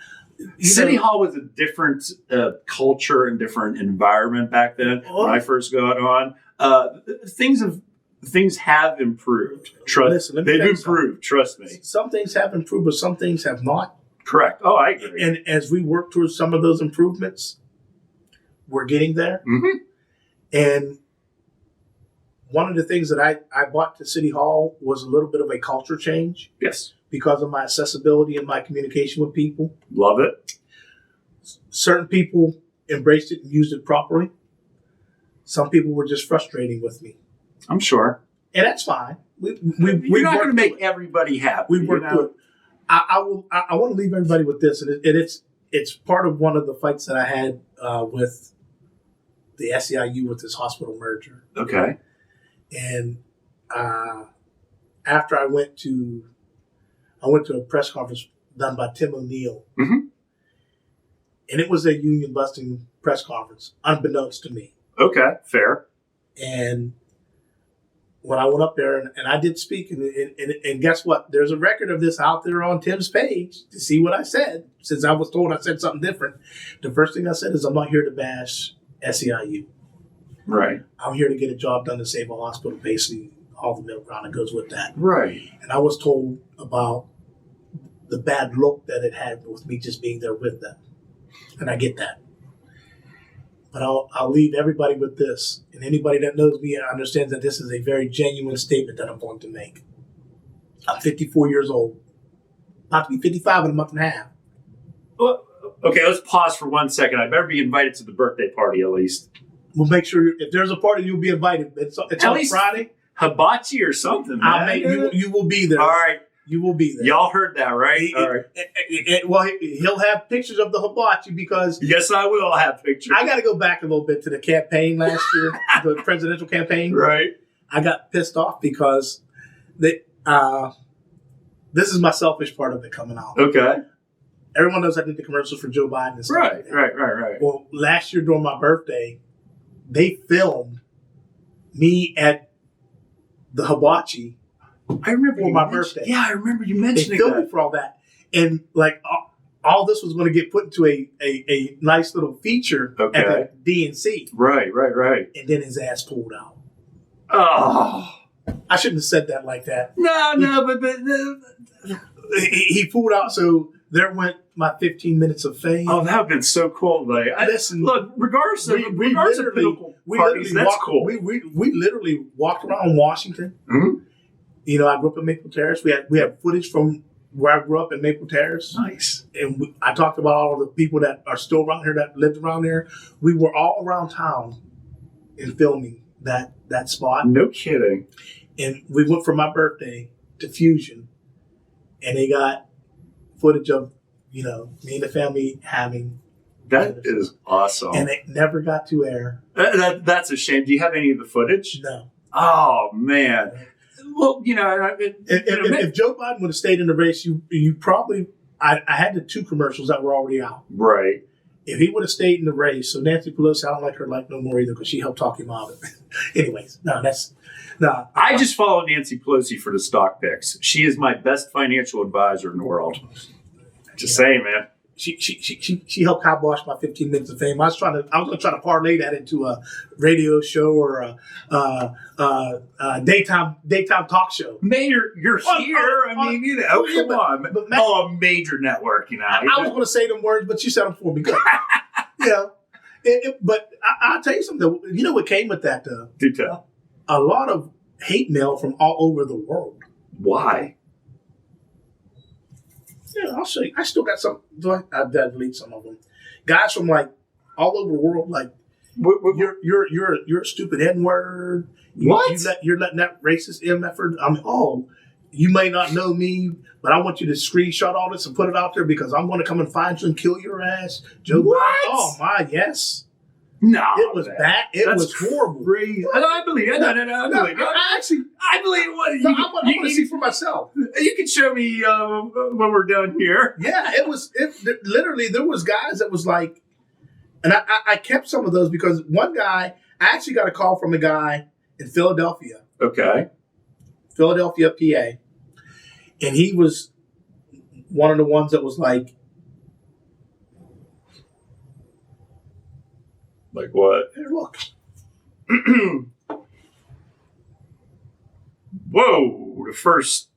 City Hall was a different culture and different environment back then. When I first got on, things have improved. Listen, they've improved. Trust me. Some things have improved, but some things have not. Correct. Oh, I agree. And as we work towards some of those improvements, we're getting there. Mm-hmm. And one of the things that I brought to City Hall was a little bit of a culture change. Yes. Because of my accessibility and my communication with people. Love it. Certain people embraced it and used it properly. Some people were just frustrating with me. I'm sure. And that's fine. We're not going to make everybody happy. We work through it. I want to leave everybody with this, and it's part of one of the fights that I had with the SEIU with this hospital merger. Okay. And after I went to a press conference done by Tim O'Neill, mm-hmm. and it was a union busting press conference, unbeknownst to me. Okay, fair. And when I went up there and I did speak, and guess what? There's a record of this out there on Tim's page to see what I said. Since I was told I said something different, the first thing I said is I'm not here to bash SEIU. Right. I'm here to get a job done to save a hospital, basically all the middle ground that goes with that. Right. And I was told about the bad look that it had with me just being there with them. And I get that. But I'll leave everybody with this. And anybody that knows me understands that this is a very genuine statement that I'm going to make. I'm 54 years old. About to be 55 in a month and a half. Well, okay, let's pause for 1 second. I better be invited to the birthday party at least. We'll make sure if there's a party, you'll be invited. It's on Friday. Hibachi or something, man. You will be there. All right. You will be there. Y'all heard that, right? All right. Well, he'll have pictures of the hibachi because... Yes, I will have pictures. I got to go back a little bit to the campaign last year, the presidential campaign. Right. I got pissed off because this is my selfish part of it coming out. Okay. Everyone knows I did the commercials for Joe Biden and stuff like that. Right. Well, last year during my birthday, they filmed me at the hibachi. I remember for my birthday. Yeah, I remember you mentioning that. They filmed me for all that. And all this was going to get put into a nice little feature at the DNC. Right. And then his ass pulled out. Oh. I shouldn't have said that like that. But he pulled out, so there went my 15 minutes of fame. Oh, that would have been so cool. Listen, look, regardless of political parties, that's cool. We literally walked around Washington. Mm-hmm. I grew up in Maple Terrace. We had footage from where I grew up in Maple Terrace. Nice. And I talked about all the people that are still around here that lived around there. We were all around town in filming that spot. No kidding. And we went for my birthday to Fusion, and they got footage of, me and the family having. That is awesome. And it never got to air. That's a shame. Do you have any of the footage? No. Oh, man. Well, if Joe Biden would have stayed in the race, you probably. I had the 2 commercials that were already out. Right. If he would have stayed in the race, so Nancy Pelosi, I don't like her no more either because she helped talk him out of it. Anyways, I just follow Nancy Pelosi for the stock picks. She is my best financial advisor in the world. Just saying, man. She helped kibosh my 15 minutes of fame. I was going to try to parlay that into a radio show or a daytime talk show. Mayor, you're here. Come on. But Matt, a major network, I was going to say them words, but you said them for me. Good. But I'll tell you something. You know what came with that, though? Do tell. A lot of hate mail from all over the world. Why? Yeah, I'll show you. I still got some. I delete some of them. Guys from like all over the world, like you're a stupid N-word. What? You're letting that racist effort. You may not know me, but I want you to screenshot all this and put it out there because I'm going to come and find you and kill your ass. Joe. What? Oh my, yes. No, it was bad. It was horrible. Crazy. I believe it. No, I believe it. I believe what I want to see for myself. You can show me when we're done here. Yeah, it was. Literally, there was guys that was like, and I kept some of those because one guy, I actually got a call from a guy in Philadelphia. Okay. Philadelphia, PA, and he was one of the ones that was like what? Hey, look. Whoa, the first.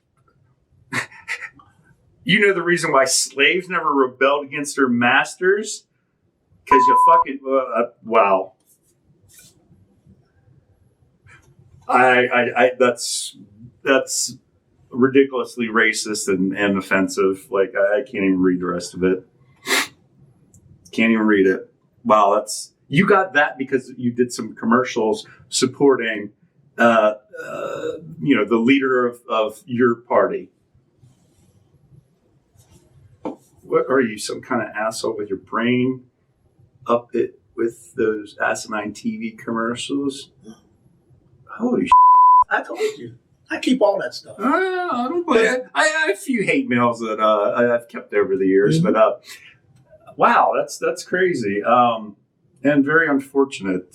You know the reason why slaves never rebelled against their masters? Because you fucking wow. That's ridiculously racist and offensive. Like I can't even read the rest of it. Can't even read it. Wow, you got that because you did some commercials supporting, the leader of your party. What are you, some kind of asshole with your brain up it with those asinine TV commercials? Holy I told you. I keep all that stuff. I don't believe it. I have a few hate mails that I've kept over the years, but wow, that's crazy. And very unfortunate.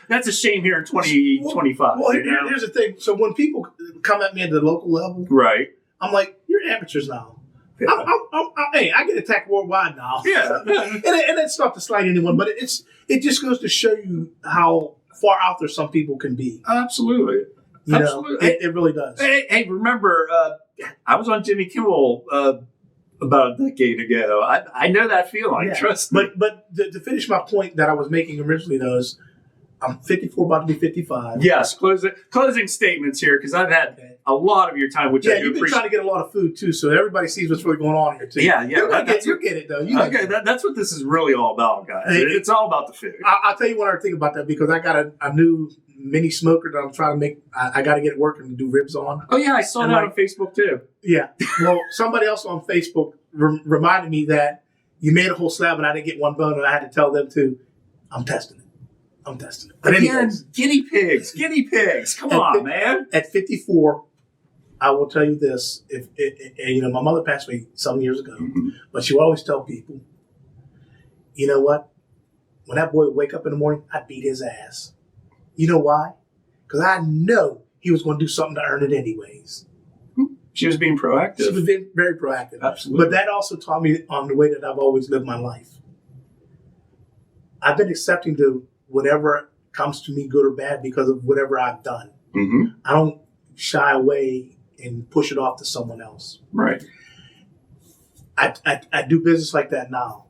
That's a shame here in 2025. Well, here's the thing. So when people come at me at the local level, right? I'm like, you're amateurs now. Yeah. I get attacked worldwide now. Yeah, and it's not to slight anyone, but it just goes to show you how far out there some people can be. Absolutely. Absolutely. It really does. Hey, remember, I was on Jimmy Kimmel about a decade ago. I know that feeling. Yeah. Trust me. But to finish my point that I was making originally, though, is I'm 54, about to be 55. Yes, closing statements here, because I've had a lot of your time, which I do you've been trying to get a lot of food, too, so everybody sees what's really going on here, too. Yeah. You'll get it, though. That's what this is really all about, guys. It's all about the food. I'll tell you one other thing about that, because I got a new mini smoker that I'm trying to make. I got to get it working to do ribs on. Oh, yeah, I saw that on Facebook, too. Yeah. Well, somebody else on Facebook reminded me that you made a whole slab and I didn't get one bone, and I had to tell them, too, I'm testing it. But anyways, guinea pigs. Come on, man. At 54, I will tell you this. My mother passed away some years ago, but she would always tell people, you know what? When that boy would wake up in the morning, I'd beat his ass. You know why? Because I know he was going to do something to earn it anyways. She was being proactive. She was being very proactive. Absolutely. But that also taught me on the way that I've always lived my life. I've been accepting to whatever comes to me, good or bad, because of whatever I've done. Mm-hmm. I don't shy away and push it off to someone else. Right. I do business like that now.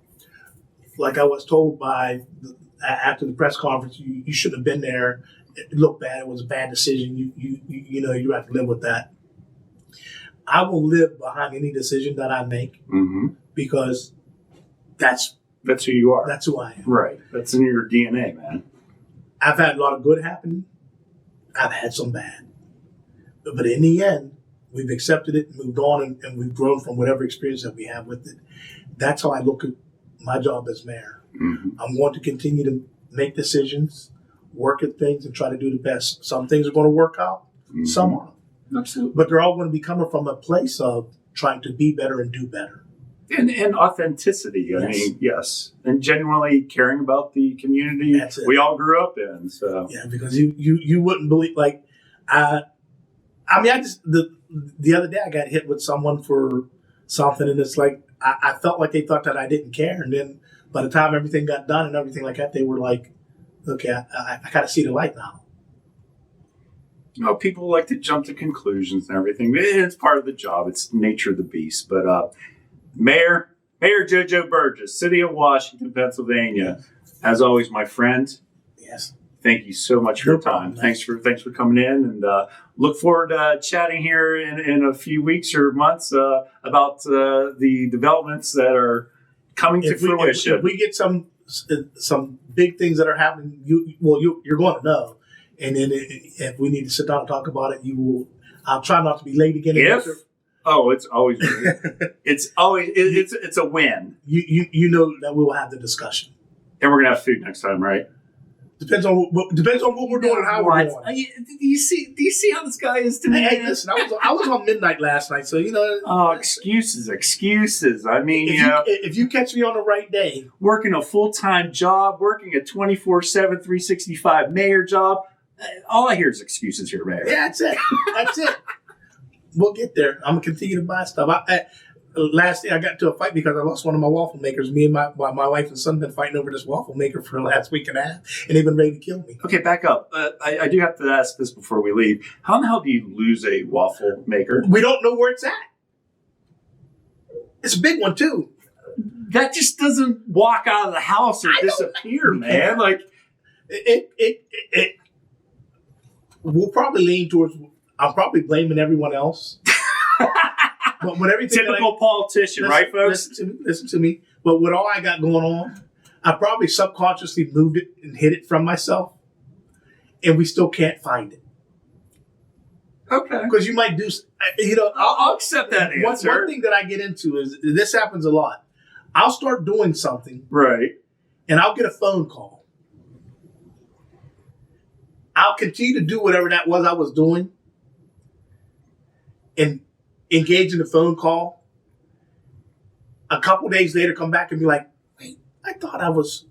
Like I was told after the press conference, you shouldn't have been there. It looked bad. It was a bad decision. You have to live with that. I will live behind any decision that I make because that's who you are. That's who I am. Right. That's in your DNA, man. I've had a lot of good happen. I've had some bad. But in the end, we've accepted it, moved on, and we've grown from whatever experience that we have with it. That's how I look at my job as mayor. Mm-hmm. I'm going to continue to make decisions, work at things, and try to do the best. Some things are going to work out. Mm-hmm. Some aren't. Absolutely. But they're all going to be coming from a place of trying to be better and do better. And authenticity. I mean, yes. And genuinely caring about the community we all grew up in. So yeah, because you wouldn't believe, like, the other day I got hit with someone for something, and it's like, I felt like they thought that I didn't care. And then by the time everything got done and everything like that, they were like, okay, I got to see the light now. You know, people like to jump to conclusions and everything. It's part of the job. It's nature of the beast. But Mayor, Mayor JoJo Burgess, City of Washington, Pennsylvania. As always, my friend. Yes. Thank you so much for your time. Thanks for coming in, and look forward to chatting here in a few weeks or months about the developments that are coming to fruition. If we get some big things that are happening, you're going to know. And then if we need to sit down and talk about it, you will. I'll try not to be late again. It's always it's a win. You know that we will have the discussion, and we're gonna have food next time, right? Depends on what we're doing and how we're doing. Do you see how this guy is today? Hey, listen, I was on midnight last night, so you know. Oh, excuses. I mean, if you catch me on the right day, working a full-time job, working a 24/7, 365 mayor job, all I hear is excuses here, Mayor. Yeah, that's it. We'll get there. I'm gonna continue to buy stuff. Last day I got into a fight because I lost one of my waffle makers. Me and my wife and son have been fighting over this waffle maker for the last week and a half, and they've been ready to kill me. Okay, back up. I do have to ask this before we leave. How in the hell do you lose a waffle maker? We don't know where it's at. It's a big one too. That just doesn't walk out of the house or disappear, man. Like it. We'll probably lean towards. I'm probably blaming everyone else. But with everything typical politician, right, folks? Listen to me. But with all I got going on, I probably subconsciously moved it and hid it from myself, and we still can't find it. Okay. Because you might do, I'll accept that answer. One thing that I get into is this happens a lot. I'll start doing something, right, and I'll get a phone call. I'll continue to do whatever that was I was doing, and engage in the phone call. A couple days later, come back and be like, "Wait, I thought I was,"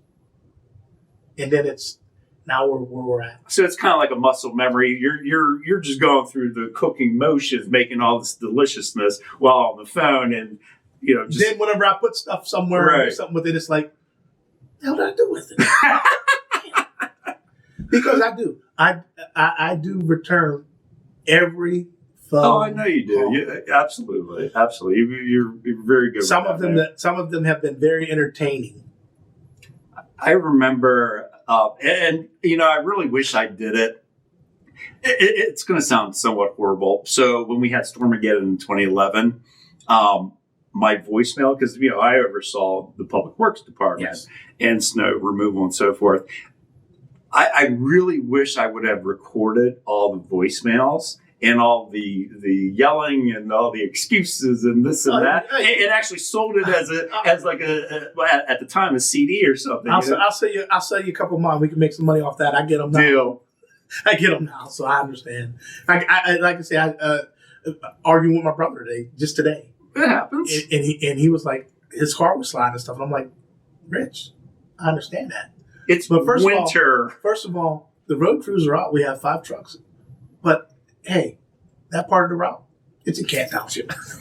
and then it's now where we're at. So it's kind of like a muscle memory. You're just going through the cooking motions, making all this deliciousness while on the phone, and just then whenever I put stuff somewhere or something with it, it's like, what did I do with it? Because I do return every. I know you do. Absolutely. You're very good. Some of them have been very entertaining. I remember, and I really wish I did it. It's going to sound somewhat horrible. So when we had Stormageddon in 2011, my voicemail, because I oversaw the Public Works Department and snow removal and so forth. I really wish I would have recorded all the voicemails. And all the yelling and all the excuses and this and that. It actually sold it as at the time a CD or something. I'll sell you a couple of mine. We can make some money off that. I get them now. Deal. I get them now, so I understand. I arguing with my brother today. It happens. And he was like, his car was sliding and stuff, and I'm like, Rich, I understand that. But winter. First of all, the road crews are out. We have 5 trucks, but. Hey, that part of the route, it's in Kent Township. That's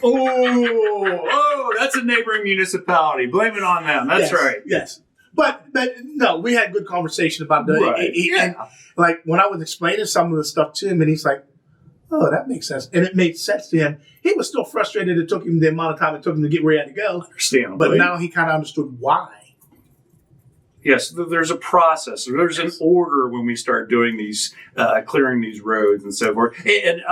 a neighboring municipality. Blame it on them. That's right. Yes. But no, we had good conversation about that. Right. And like when I was explaining some of the stuff to him, and he's like, oh, that makes sense. And it made sense to him. He was still frustrated it took him the amount of time it took him to get where he had to go. Understandably. But now he kind of understood why. Yes, there's a process. There's an order when we start doing these, clearing these roads and so forth. And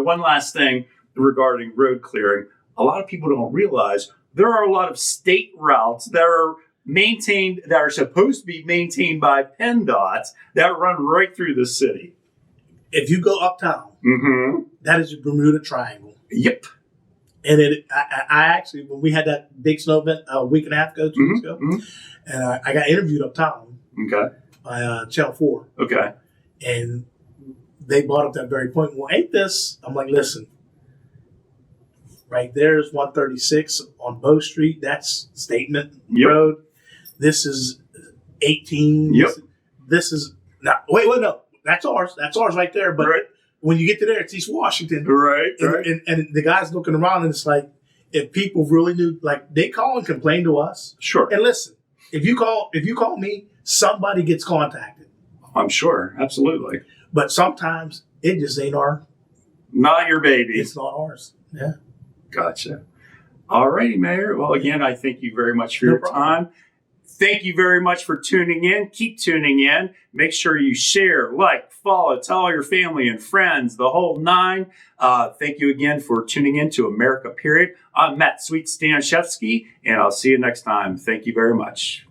one last thing regarding road clearing. A lot of people don't realize there are a lot of state routes that are maintained, that are supposed to be maintained by PennDOT that run right through the city. If you go uptown, that is the Bermuda Triangle. Yep. And I actually, when we had that big snow event a week and a half ago, 2 weeks ago, and I got interviewed uptown by Channel 4. Okay. And they brought up that very point. Well, ain't this? I'm like, listen, right there's 136 on Bow Street. That's Statement Road. This is 18. Yep. This is, wait, no. That's ours. That's ours right there. But when you get to there, it's East Washington. Right. And the guy's looking around, and it's like, if people really knew, like, they call and complain to us. Sure. And listen, if you call me, somebody gets contacted. I'm sure. Absolutely. But sometimes it just ain't not your baby. It's not ours. Yeah. Gotcha. All righty, Mayor. Well, again, I thank you very much for No your problem. time. Thank you very much for tuning in. Keep tuning in. Make sure you share, like, follow, tell all your family and friends, the whole nine. Thank you again for tuning in to America Period. I'm Matt Sweet Staniszewski, and I'll see you next time. Thank you very much.